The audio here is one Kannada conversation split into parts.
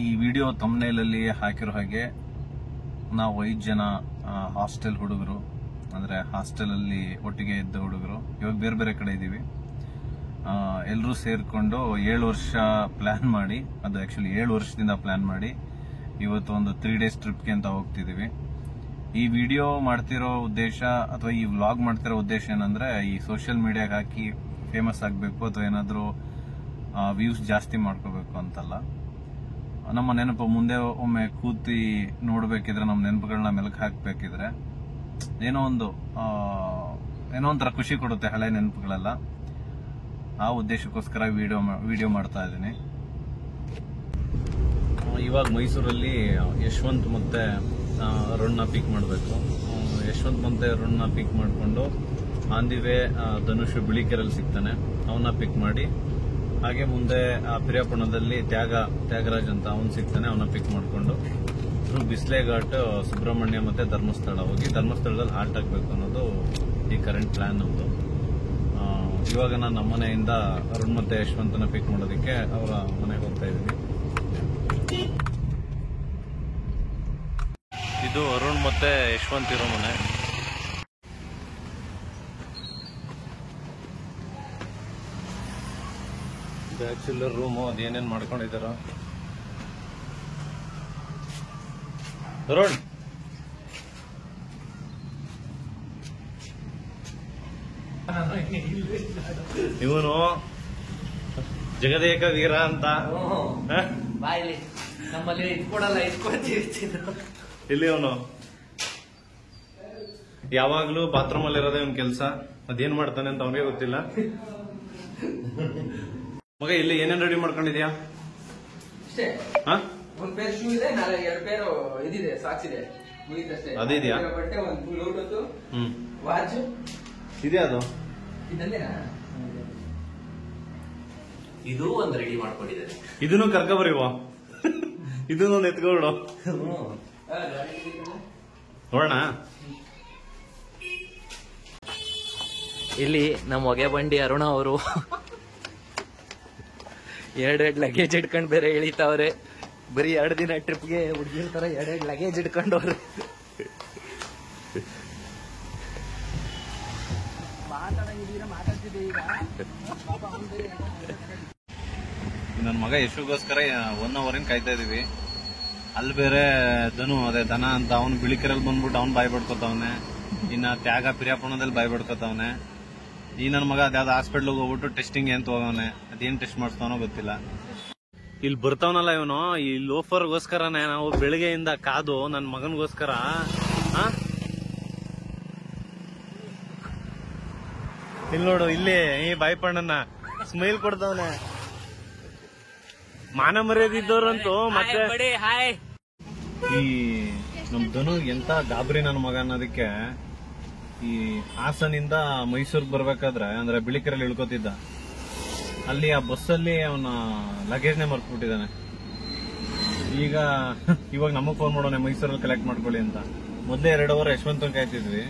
ಈ ವಿಡಿಯೋ ತಮ್ನೇಲಲ್ಲಿ ಹಾಕಿರೋ ಹಾಗೆ ನಾವು 5 ಜನ ಹಾಸ್ಟೆಲ್ ಹುಡುಗರು, ಅಂದ್ರೆ ಹಾಸ್ಟೆಲ್ ಅಲ್ಲಿ ಒಟ್ಟಿಗೆ ಇದ್ದ ಹುಡುಗರು, ಇವಾಗ ಬೇರೆ ಬೇರೆ ಕಡೆ ಇದೀವಿ. ಎಲ್ಲರೂ ಸೇರ್ಕೊಂಡು 7 ವರ್ಷ ಪ್ಲಾನ್ ಮಾಡಿ, ಅದು ಆಕ್ಚುಲಿ 7 ವರ್ಷದಿಂದ ಪ್ಲಾನ್ ಮಾಡಿ ಇವತ್ತು ಒಂದು 3 days ಟ್ರಿಪ್ಗೆ ಅಂತ ಹೋಗ್ತಿದೀವಿ. ಈ ವಿಡಿಯೋ ಮಾಡ್ತಿರೋ ಉದ್ದೇಶ ಅಥವಾ ಈ ವ್ಲಾಗ್ ಮಾಡ್ತಿರೋ ಉದ್ದೇಶ ಏನಂದ್ರೆ, ಈ ಸೋಷಿಯಲ್ ಮೀಡಿಯಾಗೆ ಹಾಕಿ ಫೇಮಸ್ ಆಗಬೇಕು ಅಥವಾ ಏನಾದರೂ ವ್ಯೂಸ್ ಜಾಸ್ತಿ ಮಾಡ್ಕೋಬೇಕು ಅಂತಲ್ಲ. ನಮ್ಮ ನೆನಪು ಮುಂದೆ ಒಮ್ಮೆ ಕೂತಿ ನೋಡ್ಬೇಕಿದ್ರೆ, ನಮ್ಮ ನೆನಪುಗಳನ್ನ ಮೆಲುಕು ಹಾಕ್ಬೇಕಿದ್ರೆ ಏನೋ ಒಂಥರ ಖುಷಿ ಕೊಡುತ್ತೆ ಹಳೆ ನೆನಪುಗಳೆಲ್ಲ. ಆ ಉದ್ದೇಶಕ್ಕೋಸ್ಕರ ವಿಡಿಯೋ ಮಾಡ್ತಾ ಇದ್ದೀನಿ. ಇವಾಗ ಮೈಸೂರಲ್ಲಿ ಯಶವಂತ್ ಮತ್ತೆ ಅರುಣ್ನ ಪಿಕ್ ಮಾಡಬೇಕು. ಯಶವಂತ್ ಮತ್ತೆ ಅರುಣ್ನ ಪಿಕ್ ಮಾಡಿಕೊಂಡು ಆನ್ ದಿ ವೇ ಧನುಷ್ ಬಿಳಿಕೆರೆಯಲ್ಲಿ ಸಿಗ್ತಾನೆ, ಅವನ್ನ ಪಿಕ್ ಮಾಡಿ ಹಾಗೆ ಮುಂದೆ ಪಿರಿಯಾಪುಣದಲ್ಲಿ ತ್ಯಾಗರಾಜ್ ಅಂತ ಅವನು ಸಿಗ್ತಾನೆ, ಅವನ್ನ ಪಿಕ್ ಮಾಡಿಕೊಂಡು ಬಿಸ್ಲೆ ಘಾಟ್, ಸುಬ್ರಹ್ಮಣ್ಯ ಮತ್ತೆ ಧರ್ಮಸ್ಥಳ ಹೋಗಿ ಧರ್ಮಸ್ಥಳದಲ್ಲಿ ಹಾಲ್ಟ್ ಆಗಬೇಕು ಅನ್ನೋದು ಈ ಕರೆಂಟ್ ಪ್ಲಾನ್ ನಮ್ದು. ಇವಾಗ ನಾನು ನಮ್ಮ ಮನೆಯಿಂದ ಅರುಣ್ ಮತ್ತೆ ಯಶವಂತನ ಪಿಕ್ ಮಾಡೋದಕ್ಕೆ ಅವರ ಮನೆಗೆ ಹೋಗ್ತಾ ಇದ್ದೀನಿ. ಇದು ಅರುಣ್ ಮತ್ತೆ ಯಶವಂತ್ ಇರೋ ಮನೆ. ಬ್ಯಾಚುಲರ್ ರೂಮು, ಅದೇನೇನ್ ಮಾಡ್ಕೊಂಡಿದಾರ. ಅರುಣ್, ಇವನು ಜಗದೇಕ ವೀರ ಅಂತ ನಮ್ಮಲ್ಲಿ ಇಟ್ಕೊಡಲ್ಲ, ಇಟ್ಕೊಡ್ತೀವಿ. ಇಲ್ಲಿ ಅವನು ಯಾವಾಗ್ಲೂ ಬಾತ್ರೂಮ್ ಅಲ್ಲಿ ಇರೋದೇ ಅವ್ನ ಕೆಲಸ. ಅದೇನ್ ಮಾಡ್ತಾನೆ ಅಂತ ಅವನಿಗೆ ಗೊತ್ತಿಲ್ಲ. ಮಗ ಇಲ್ಲಿ ಏನೇನ್ ರೆಡಿ ಮಾಡ್ಕೊಂಡಿದ್ಯಾ? ಅಷ್ಟೇ, ಒಂದ್ ಪೇರ್ ಶೂ ಇದೆ, 2 ಪೇರು ಇದಿದೆ, ಸಾಕ್ಸ್ ಇದೆ, ಮುಗಿತಷ್ಟೇ. ಅದಿದ್ಯಾ? ಬಟ್ಟೆ, ಒಂದು ಬ್ಲೂಟೂತ್, ವಾಚ್ ಇದೆಯಾ? ಅದು ಇದಂದೇನಾ? ಇದು ಒಂದು ರೆಡಿ ಮಾಡ್ಕೊಂಡಿದ್ದಾರೆ. ಇದನ್ನು ಕರ್ಕೊಬರಿವ, ಇದನ್ನೊಂದು ಎತ್ಕೊಬಿಡು ನೋಡೋಣ. ಇಲ್ಲಿ ನಮ್ಮ ಹೊಗೆ ಬಂಡಿ ಅರುಣ ಅವರು 2 ಲಗೇಜ್ ಇಟ್ಕೊಂಡ್ ಬೇರೆ ಇಳಿತಾವ್ರೆ. ಬರೀ 2 ದಿನ ಟ್ರಿಪ್ಗೆ ಹುಡುಗಿರ್ ತರ 2 ಲಗೇಜ್ ಇಟ್ಕೊಂಡವ್ರೆ. ನನ್ನ ಮಗ ಯಶುಗೋಸ್ಕರ 1 hour ಕಾಯ್ತಾ ಇದೀವಿ. ಅಲ್ಲಿ ಬೇರೆ ಧನು, ಅದೇ ದನ ಅಂತ, ಅವ್ನು ಬಿಳಿಕೆರೆಯಲ್ಲಿ ಬಂದ್ಬಿಟ್ಟು ಅವ್ನು ಬಾಯ್ ಬಡ್ಕೋತಾವನೆ. ಇನ್ನ ತ್ಯಾಗ ಪಿರಿಯಾಪುಣದಲ್ಲಿ ಬಾಯ್ ಬಡ್ಕೋತಾವನೆ. ಈ ನನ್ನ ಮಗ ಅದ್ಯಾವ್ದು ಹಾಸ್ಪಿಟ್ಲಿಗೆ ಹೋಗ್ಬಿಟ್ಟು ಟೆಸ್ಟಿಂಗ್ ಅಂತ ಹೋಗವನೆ. ಅದೇನ್ ಟೆಸ್ಟ್ ಮಾಡಿಸ್ತಾವನೋ ಗೊತ್ತಿಲ್ಲ. ಇಲ್ಲಿ ಬರ್ತಾವನಲ್ಲ ಇವನು, ಈ ಲೋಫರ್ಗೋಸ್ಕರನೇ ನಾವು ಬೆಳಿಗ್ಗೆಯಿಂದ ಕಾದು ನನ್ನ ಮಗನ್ಗೋಸ್ಕರ. ಇಲ್ಲಿ ನೋಡು, ಇಲ್ಲಿ ಈ ಬಾಯ್ಪಣ್ಣನ ಸ್ಮೈಲ್ ಕೊಡ್ತಾವನೆ. ಮಾನ ಮರ್ಯಾದಿದ್ದವ್ರಂತೂ ಮತ್ತೆ ಈ ನಮ್ ಧನು ಎಂತ ಗಾಬರಿ ನನ್ನ ಮಗ ಅನ್ನೋದಕ್ಕೆ. ಈ ಹಾಸನಿಂದ ಮೈಸೂರ್ಗೆ ಬರ್ಬೇಕಾದ್ರೆ, ಅಂದ್ರೆ ಬಿಳಿಕೆರೆಯಲ್ಲಿ ಇಳ್ಕೊತಿದ್ದ, ಅಲ್ಲಿ ಆ ಬಸ್ಸಲ್ಲಿ ಅವನ ಲಗೇಜ್ನೇ ಮರ್ತ್ಬಿಟ್ಟಿದ್ದಾನೆ. ಇವಾಗ ನಮಗ್ ಫೋನ್ ಮಾಡೋನೆ ಮೈಸೂರಲ್ಲಿ ಕಲೆಕ್ಟ್ ಮಾಡ್ಕೊಳ್ಳಿ ಅಂತ. ಮೊದ್ಲೇ 2 hour ಯಶವಂತ ಕಾಯ್ತಿದ್ವಿ.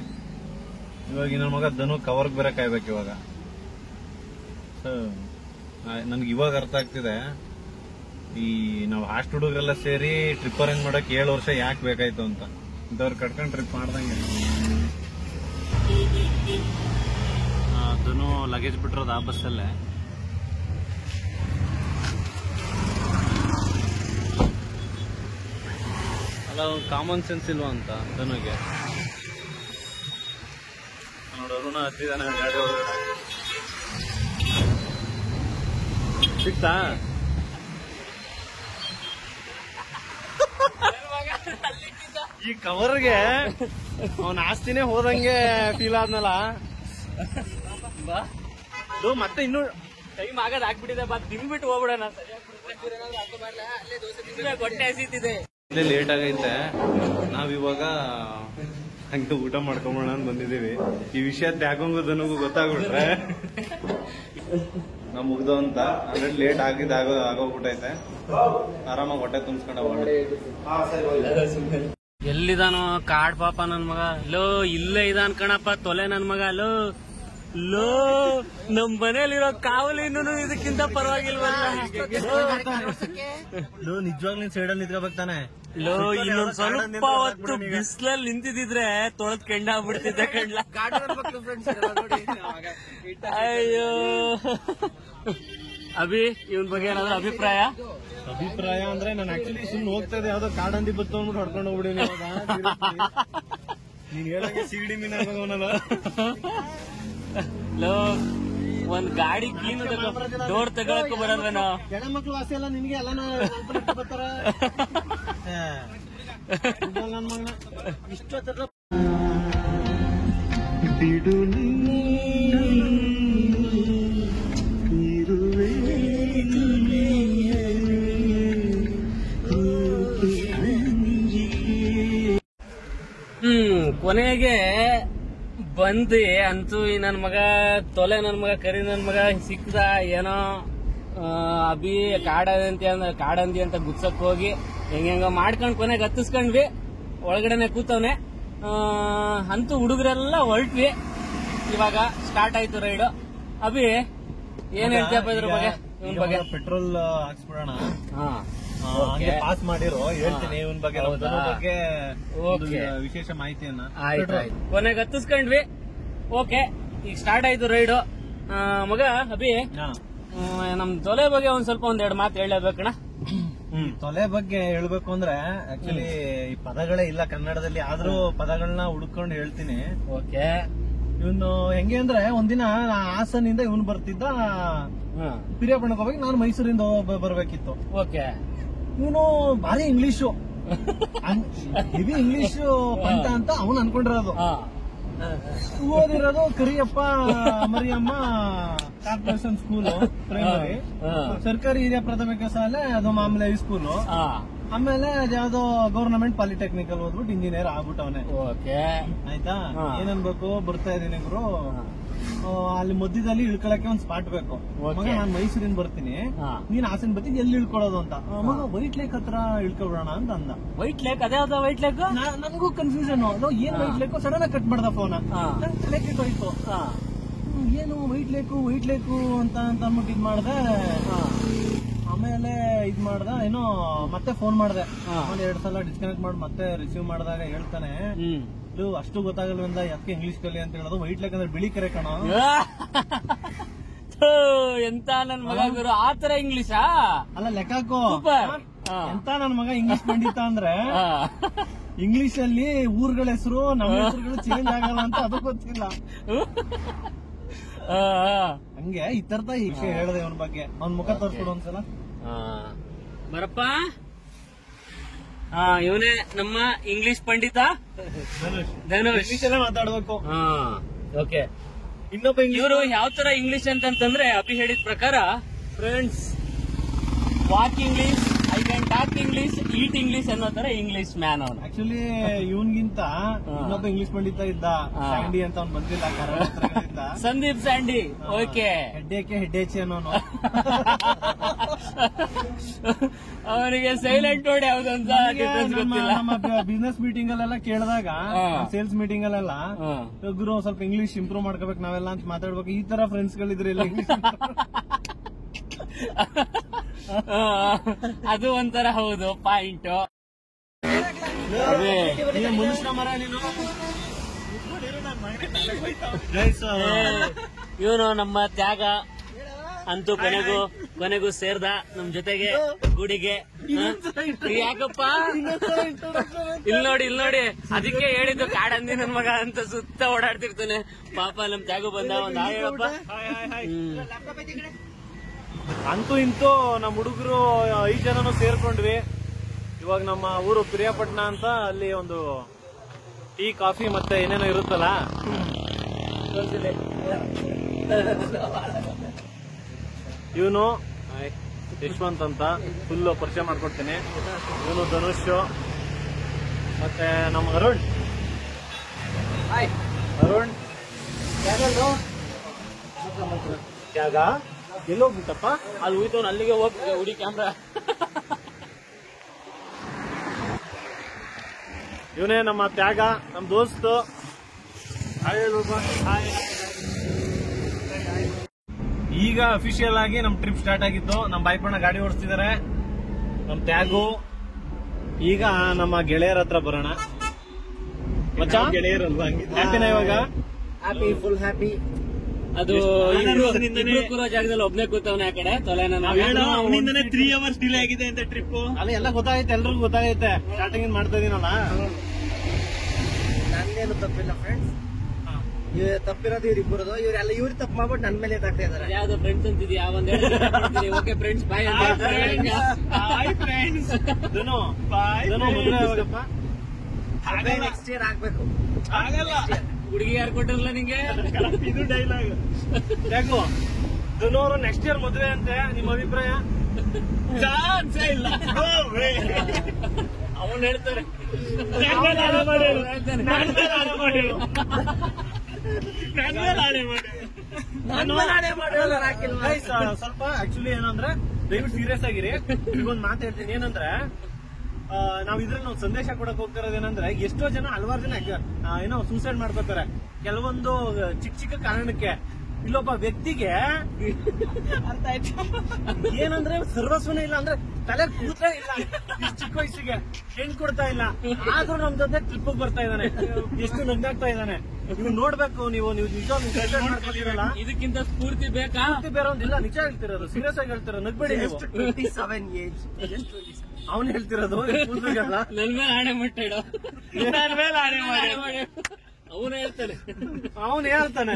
ಇವಾಗ ನನ್ನ ಮಗ ಧನು ಕವರ್ಗೆ ಬೇರೆ ಕಾಯ್ಬೇಕು ಇವಾಗ. ನನ್ಗೆ ಇವಾಗ ಅರ್ಥ ಆಗ್ತಿದೆ, ಈ ನಾವು ಹಾಸ್ಟ್ ಹುಡುಗರೆಲ್ಲ ಸೇರಿ ಟ್ರಿಪ್ ಅರೇಂಜ್ ಮಾಡಕ್ 7 ವರ್ಷ ಯಾಕೆ ಬೇಕಾಯ್ತು ಅಂತ. ಇಂಥವ್ರು ಕಟ್ಕೊಂಡ್ ಟ್ರಿಪ್ ಮಾಡ್ದಂಗೆ. ಧನು ಲಗೇಜ್ ಬಿಟ್ಟಿರೋದು ಆ ಬಸ್ಸಲ್ಲೇ. ಅಲ್ಲ, ಕಾಮನ್ ಸೆನ್ಸ್ ಇಲ್ವಾ ಅಂತ ಧನುಗೆ. ನೋಡು, ಅರುಣ ಹತ್ತಿದಾನೆ ಗಾಡಿ ಒಳಗಡೆ. ಸಿಕ್ತಾ? ಈ ಕವರ್ಗೆ ಅವನ ಆಸ್ತಿನೇ ಹೋದಂಗೆ ಫೀಲ್ ಆದ್ನಲ್ಲ. ಮತ್ತೆ ಇನ್ನು ಟೈಮ್ ಆಗದ್ ಹಾಕ್ಬಿಟ್ಟಿದೆ, ತಿನ್ಬಿಟ್ಟು ಹೋಗ್ಬಿಡೋಣ. ಹೊಟ್ಟೆ ಹಸಿತಿದೆ. ಲೇಟ್ ಆಗೈತೆ, ನಾವಿವಾಗ ಹಂಗೆ ಊಟ ಮಾಡ್ಕೊಂಬೋಣ ಅಂತ ಬಂದಿದೀವಿ. ಈ ವಿಷಯ ತ್ಯಾಗಂಗೂ ನನಗೂ ಗೊತ್ತಾಗ್ಬಿಟ್ರೆ ನಾವ್ ಮುಗ್ದು ಅಂತ. ಅಂದ್ರೆ ಲೇಟ್ ಆಗೋಗ್ಬಿಟ್ಟೈತೆ. ಆರಾಮಾಗಿ ಹೊಟ್ಟೆ ತುಂಬಿಸ್ಕೊಂಡ. ಎಲ್ಲಿದಾನೋ ಕಾಡ್ ಪಾಪ ನನ್ ಮಗ. ಲೋ ಇಲ್ಲೇ ಇದಾನ್ ಕಣಪ್ಪ, ತೊಲೆ ನನ್ ಮಗ. ಲೋ ಲೋ ನಮ್ ಮನೇಲಿರೋ ಕಾವಲಿನೂ ಇದಕ್ಕಿಂತ ಪರವಾಗಿಲ್ವಲ್ಲ. ನಿಜವಾಗ್ಲೂ ಸೈಡಲ್ಲಿ ನಿಂತ್ಕೋಬೇಕಾನೆ. ಲೋ ಇನ್ನೊಂದ್ ಸ್ವಲ್ಪ ಹೊತ್ತು ಬಿಸ್ಲಲ್ಲಿ ನಿಂತಿದ್ರೆ ತೊಳೆದ್ ಕೆಂಡಾಗ್ಬಿಡ್ತಿದ್ದೆ ಕಣ್ಲ. ಅಯ್ಯೋ ಅಭಿ ಇವನ್ ಬಗ್ಗೆ ಏನಾದ್ರು ಅಭಿಪ್ರಾಯ ಅಂದ್ರೆ ನಾನು ಆಕ್ಚುಲಿ ಸುಮ್ನೆ ಹೋಗ್ತಾ ಇದ್ದೆ, ಯಾವ್ದೋ ಕಾಡಂದಿ ಬತ್ತು ಅಂದ್ಬಿಟ್ಟು ಹೊಡ್ಕೊಂಡು ಹೋಗ್ಬಿಡಿ. ನೀನ್ ಹೇಳಂಗೆ ಸಿಗಡಿ ಮೀನ್ ಆಗೋನಲ್ಲ. ಲೋ ಒಂದ್ ಗಾಡಿ ಕ್ಲೀನ್ ಡೋರ್ ತಗೊಳಕ್ಕೂ ಬರಲ್ವೇನೋ. ಹೆಣ್ಮಕ್ಳು ವಾಸಿ ಎಲ್ಲ ನಿನ್ಗೆ ಎಲ್ಲ ಬರ್ತಾರ. ನನ್ ಮಗನ ಇಷ್ಟೊತ್ತ ಬಿಡು ಕೊನೆಗೆ ಬಂದು ಅಂತೂ ಈ ನನ್ ಮಗ ತೊಲೆ ನನ್ ಮಗ ಕರಿ ನನ್ ಮಗ ಸಿಕ್ದ ಏನೋ. ಅಭಿ ಕಾಡಂದಿ ಅಂತ ಗುಚ್ಚಕ್ ಹೋಗಿ ಹೆಂಗ ಮಾಡ್ಕೊಂಡ್ ಕೊನೆಗೆ ಹತ್ತಿಸ್ಕೊಂಡ್ವಿ. ಒಳಗಡೆನೆ ಕೂತವ್ನೆ. ಅಂತೂ ಹುಡುಗರೆಲ್ಲ ಹೊರಟ್ವಿ. ಇವಾಗ ಸ್ಟಾರ್ಟ್ ಆಯ್ತು ರೈಡು. ಅಭಿ ಏನ್ ಹೇಳ್ತೀಯಪ್ಪ ಇದ್ರ ಬಗ್ಗೆ? ಇವನ್ ಬಗ್ಗೆ ಪೆಟ್ರೋಲ್ ಹಾಕ್ಸ್ಬಿಡೋಣ. ಪಾಸ್ ಮಾಡಿರೋ ಹೇಳ್ತೀನಿ ಇವನ್ ಬಗ್ಗೆ ವಿಶೇಷ ಮಾಹಿತಿಯನ್ನ. ಆಯ್ತು ಕೊನೆಗೆ ಹತ್ತಿಸ್ಕೊಂಡ್ವಿ. ಓಕೆ ಈಗ ಸ್ಟಾರ್ಟ್ ಆಯ್ತು ರೈಡು. ಮಗ ಅಭಿ ನಮ್ ತೊಲೆ ಬಗ್ಗೆ ಒಂದೆರಡು ಮಾತು ಹೇಳಬೇಕಣ್ಣ. ತೊಲೆ ಬಗ್ಗೆ ಹೇಳ್ಬೇಕು ಅಂದ್ರೆ ಆಕ್ಚುಲಿ ಈ ಪದಗಳೇ ಇಲ್ಲ ಕನ್ನಡದಲ್ಲಿ, ಆದ್ರೂ ಪದಗಳನ್ನ ಹುಡ್ಕೊಂಡು ಹೇಳ್ತೀನಿ. ಓಕೆ ಇವನು ಹೆಂಗೆ ಅಂದ್ರೆ ಒಂದಿನ ಹಾಸನಿಂದ ಇವನು ಬರ್ತಿದ್ದ ಪಿರಿಯಾಪಟ್ಟಣಕ್ಕೆ ಹೋಗ್ಬೇಕು, ನಾನು ಮೈಸೂರಿಂದ ಬರ್ಬೇಕಿತ್ತು. ಓಕೆ ಇವನು ಭಾರಿ ಇಂಗ್ಲಿಷು ಹೆವಿ ಇಂಗ್ಲಿಷು ಪಂಟ ಅಂತ ಅವನು ಅನ್ಕೊಂಡಿರೋದು. ಓದಿರೋದು Kariyappa Mariyamma corporation school primary, ಸರ್ಕಾರಿ ಹಿರಿಯ ಪ್ರಾಥಮಿಕ ಶಾಲೆ, ಅದು ಮಾಮೂಲಿ ಹೈಸ್ಕೂಲು. ಆಮೇಲೆ ಯಾವ್ದೋ ಗವರ್ನಮೆಂಟ್ ಪಾಲಿಟೆಕ್ನಿಕಲ್ ಓದ್ಬಿಟ್ಟು ಇಂಜಿನಿಯರ್ ಆಗ್ಬಿಟ್ಟವನೆ. ಆಯ್ತಾ, ಏನನ್ಬೇಕು ಬರ್ತಾ ಇದೀನಿ ಗುರು, ಅಲ್ಲಿ ಮಧ್ಯದಲ್ಲಿ ಇಳ್ಕೊಳಕ್ಕೆ ಒಂದ್ ಸ್ಪಾಟ್ ಬೇಕು. ಮಗ ನಾನ್ ಮೈಸೂರಿಂದ ಬರ್ತೀನಿ, ನೀನ್ ಹಾಸನ ಬರ್ತೀನಿ, ಎಲ್ಲಿ ಇಳ್ಕೊಳ್ಳೋದು ಅಂತ. ಮಗ ವೈಟ್ ಲೇಕ್ ಹತ್ರ ಇಳ್ಕೊಬಿಡೋಣ ಅಂತ ಅಂದ. ವೈಟ್ ಲೇಕ್ ಅದೇ ವೈಟ್ ಲೇಕ್ ನನ್ಗೂ ಕನ್ಫ್ಯೂಷನ್. ಏನ್ ವೈಟ್ ಲೇಕು ಸಡನ್ ಆಗಿ ಕಟ್ ಮಾಡ್ದ ಫೋನ್. ನನ್ ತಲೆ ಕೆಟ್ಟೋಯ್ತು. ಏನು ವೈಟ್ ಲೇಕು ಅಂತ ಅಂದ್ಬಿಟ್ಟು ಇದ್ ಮಾಡ್ದೆ. ಆಮೇಲೆ ಇದ್ ಮಾಡ್ದ, ಏನೋ ಮತ್ತೆ ಫೋನ್ ಮಾಡ್ದೆ. 2 ಸಲ ಡಿಸ್ಕನೆಕ್ಟ್ ಮಾಡಿ ಮತ್ತೆ ರಿಸೀವ್ ಮಾಡಿದಾಗ ಹೇಳ್ತಾನೆ, ಇದು ಅಷ್ಟು ಗೊತ್ತಾಗಲ್ವಂದ ಯಾಕೆ ಇಂಗ್ಲಿಷ್ ಕಲಿ ಅಂತ ಹೇಳೋದು. ವೈಟ್ ಲೇಕ್ ಅಂದ್ರೆ ಬಿಳಿ ಕೆರೆ ಕಣ. ಎಂತ ನನ್ ಮಗ ಗುರು ಆತರ ಇಂಗ್ಲಿಷಾ? ಅಲ್ಲ ಲೆಕ್ಕಾಕೋ, ಎಂತ ನನ್ ಮಗ ಇಂಗ್ಲಿಷ್ ಪಂಡಿತ ಅಂದ್ರೆ ಇಂಗ್ಲಿಷ್ ಅಲ್ಲಿ ಊರ್ಗಳ ಹೆಸರು ನಮ್ಮ ಹೆಸರುಗಳು ಚೇಂಜ್ ಆಗಲ್ಲ ಅಂತ ಅದು ಗೊತ್ತಿಲ್ಲ. ಹಂಗೆ ಈ ತರದ ವಿಷಯ ಹೇಳಿದೆ ಅವನ ಬಗ್ಗೆ. ಅವ್ನ ಮುಖ ತೋರ್ಸ್ಕೊಡು ಒಂದ್ಸಲ. ಬರಪ್ಪ, ಇವನೇ ನಮ್ಮ ಇಂಗ್ಲಿಷ್ ಪಂಡಿತ ಧನುಷ್. ಇಂಗ್ಲಿಷ್ ಮಾತಾಡ್ಬೇಕು. ಓಕೆ, ಇನ್ನೊಬ್ಬ ಇವರು ಯಾವ ತರ ಇಂಗ್ಲಿಷ್ ಅಂತಂದ್ರೆ ಅಭಿ ಹೇಳಿದ ಪ್ರಕಾರ, friends walk English, I can talk English, eat English ಅನ್ನೋ ತರ ಇಂಗ್ಲಿಷ್ ಮ್ಯಾನ್ ಅವನು. ಆಕ್ಚುಲಿ ಇವನ್ಗಿಂತ ಇನ್ನೊಬ್ಬ ಇಂಗ್ಲಿಷ್ ಪಂಡಿತ ಇದ್ದ, ಸ್ಯಾಂಡಿ ಅಂತ ಅವ್ನು ಬಂದಿಲ್ಲ ಕರ್ನಾಟಕದಿಂದ. ಸಂದೀಪ್ ಸ್ಯಾಂಡಿ. ಓಕೆ, ಹೆಡ್ಡೇಚಿ ಅನ್ನೋನು. ಅವನಿಗೆ ಸೈಲೆಂಟ್ ನೋಡಿ ಯಾವ್ದಂತ ಗೊತ್ತಿಲ್ಲ. ನಮ್ಮ ಬಿಸ್ನೆಸ್ ಮೀಟಿಂಗ್ ಅಲ್ಲೆಲ್ಲ ಕೇಳಿದಾಗ, ಸೇಲ್ಸ್ ಮೀಟಿಂಗ್ ಅಲ್ಲೆಲ್ಲ, ಗುರು ಸ್ವಲ್ಪ ಇಂಗ್ಲಿಷ್ ಇಂಪ್ರೂವ್ ಮಾಡ್ಕೋಬೇಕು ನಾವೆಲ್ಲ ಅಂತ ಮಾತಾಡ್ಬೇಕು. ಈ ತರ ಫ್ರೆಂಡ್ಸ್ ಗಳಿದ್ರೆ ಇಲ್ಲ ಇಂಗ್ಲಿಷ್. ಅದು ಒಂಥರ ಹೌದು ಪಾಯಿಂಟ್. ಮನುಷ್ಯ ಮರ ನೀನು. ಇವನು ನಮ್ಮ ತ್ಯಾಗ ಅಂತೂ ಕೊನೆಗೂ ಸೇರ್ದ ನಮ್ ಜೊತೆಗೆ ಗೂಡಿಗೆ. ಯಾಕಪ್ಪ ಇಲ್ಲಿ ನೋಡಿ, ಅದಕ್ಕೆ ಹೇಳಿದ್ದು ಕಾಡಂದಿ ನನ್ ಮಗ ಅಂತ ಸುತ್ತ ಓಡಾಡ್ತಿರ್ತಾನೆ. ಪಾಪ ನಮ್ ತ್ಯಾಗು ಬಂದ ಒಂದ್ ಹೇಳಪ್ಪ. ಅಂತೂ ಇಂತೂ ನಮ್ಮ ಹುಡುಗರು 5 ಜನನು ಸೇರ್ಕೊಂಡ್ವಿ. ಇವಾಗ ನಮ್ಮ ಊರು ಪಿರಿಯಾಪಟ್ಟಣ ಅಂತ, ಅಲ್ಲಿ ಒಂದು ಟೀ ಕಾಫಿ ಮತ್ತೆ ಏನೇನೋ ಇರುತ್ತಲ್ಲ. ಇವನು ಯಶವಂತ್ ಅಂತ ಫುಲ್ ಪರಿಚಯ ಮಾಡ್ಕೊಡ್ತೀನಿ. ಇವನು ಧನುಷ್, ಮತ್ತೆ ನಮ್ಮ ಅರುಣ್ ತ್ಯಾಗ ಎಲ್ಲೋಗ್ಬಿಟ್ಟಪ್ಪ, ಅಲ್ಲಿ ಹೋಯ್ತವನ್ ಅಲ್ಲಿಗೆ ಹೋಗಿ ಹುಡಿ ಕ್ಯಾಮ್ರಾ. ಇವನೇ ನಮ್ಮ ತ್ಯಾಗ, ನಮ್ ದೋಸ್ತು. ಹಾಯ್. ಈಗ ಅಫಿಷಿಯಲ್ ಆಗಿ ನಮ್ ಟ್ರಿಪ್ ಸ್ಟಾರ್ಟ್ ಆಗಿತ್ತು. ನಮ್ ಬಾಯ್ಪಣ್ಣ ಗಾಡಿ ಓಡಿಸ್ತಿದಾರೆ, ನಮ್ ಟ್ಯಾಗು. ಈಗ ನಮ್ಮ ಗೆಳೆಯರ ಹತ್ರ ಬರೋಣ. ಗೆಳೆಯರಲ್ವಾ? ಹ್ಯಾಪಿನ ಇವಾಗ? Happy, full happy. ಅದು ಇಬ್ರು ಕೂರೋ ಜಾಗದಲ್ಲಿ ಒಬ್ನೇ ಕೂತವನೆ ಆ ಕಡೆ ತೊಲೆನ. 3 hours ಡಿಲೇ ಆಗಿದೆ ಅಂತ ಟ್ರಿಪ್. ಅಲ್ಲ ಎಲ್ಲ ಗೊತ್ತಾಗೈತೆ, ಎಲ್ರಿಗೂ ಗೊತ್ತಾಗೈತೆ. ಸ್ಟಾರ್ಟಿಂಗ್ ಮಾಡ್ತಾ ಇದೀನಲ್ಲ. ನನ್ನೇನು ತಪ್ಪಿಲ್ಲ ಫ್ರೆಂಡ್ಸ್, ತಪ್ಪಿರೋದು ಇವ್ರಿಬ್ಬರದು. ಇವರೆಲ್ಲ ಇವ್ರು ತಪ್ಪು ಮಾಡ್ಬಿಟ್ಟು ನನ್ ಮೇಲೆ ಎತ್ತಾಗ್ತಾ ಇದಾರೆ. ಯಾವ್ದು ಫ್ರೆಂಡ್ಸ್ ಅಂತಿದ್ಯಾ? ಓಕೆ ಫ್ರೆಂಡ್ಸ್, ಬಾಯ್ ಅಂತ ಮದುವೆ ಯಾವಾಗಪ್ಪ? ನೆಕ್ಸ್ಟ್ ಇಯರ್ ಆಗ್ಬೇಕು. ಆಗಲ್ಲ, ಹುಡುಗಿ ಯಾರು ಕೊಟ್ಟಿರಲ್ಲ ನಿಂಗೆ? ಇದು ಡೈಲಾಗ್. ಯಾಕೋ ಧನೋರು ನೆಕ್ಸ್ಟ್ ಇಯರ್ ಮದುವೆ ಅಂತೆ, ನಿಮ್ಮ ಅಭಿಪ್ರಾಯ? ಚಾನ್ಸೇ ಇಲ್ಲ. ಅವನು ಹೇಳ್ತಾರೆ ಸ್ವಲ್ಪ ಆಕ್ಚುಲಿ ಏನಂದ್ರೆ ದಯವಿಟ್ಟು ಸೀರಿಯಸ್ ಆಗಿರಿ. ಈಗೊಂದು ಮಾತು ಹೇಳ್ತೀನಿ. ಏನಂದ್ರೆ ನಾವ್ ಇದ್ರಲ್ಲಿ ನಾವು ಸಂದೇಶ ಕೊಡಕ್ ಹೋಗ್ತಿರೋದೇನಂದ್ರೆ, ಎಷ್ಟೋ ಜನ ಹಲವಾರು ಜನ ಏನೋ ಸೂಸೈಡ್ ಮಾಡ್ಕೋತಾರೆ ಕೆಲವೊಂದು ಚಿಕ್ಕ ಚಿಕ್ಕ ಕಾರಣಕ್ಕೆ. ಇಲ್ಲೊಬ್ಬ ವ್ಯಕ್ತಿಗೆ ಅರ್ಥ ಆಯ್ತು ಏನಂದ್ರೆ ಸರ್ವಸ್ವನೇ ಇಲ್ಲ ಅಂದ್ರೆ ತಲೆ ಕೂತೇ ಇಲ್ಲ. ಇಷ್ಟು ಚಿಕ್ಕ ವಯಸ್ಸಿಗೆ ಹೆಣ್ ಕೊಡ್ತಾ ಇಲ್ಲ, ಆದ್ರೂ ನಮ್ ಜೊತೆ ಟ್ರಿಪ್ ಬರ್ತಾ ಇದ್ದಾನೆ. ಎಷ್ಟು ನಗ್ನಾಗ್ತಾ ಇದ್ದಾನೆ. ನೀವು ನೋಡ್ಬೇಕು. ನೀವು ನಿಜ ಇದಕ್ಕಿಂತ ಸ್ಫೂರ್ತಿ ಬೇಕಾ? ಬೇರೆ ಒಂದಿಲ್ಲ. ನಿಜ ಹೇಳ್ತಿರೋದು, ಸೀರಿಯಸ್ ಆಗಿ ಹೇಳ್ತಿರೋ, ನಗ್ಬೇಡಿ ನೀವು. 27 ಏಜ್. ಅವನು ಹೇಳ್ತಿರೋದು ನನ್ ಮೇಲೆ ಆಣೆ ಮುಟ್ಟಿಡೋ. ಅವನು ಹೇಳ್ತಾನೆ, ಅವನು ಹೇಳ್ತಾನೆ.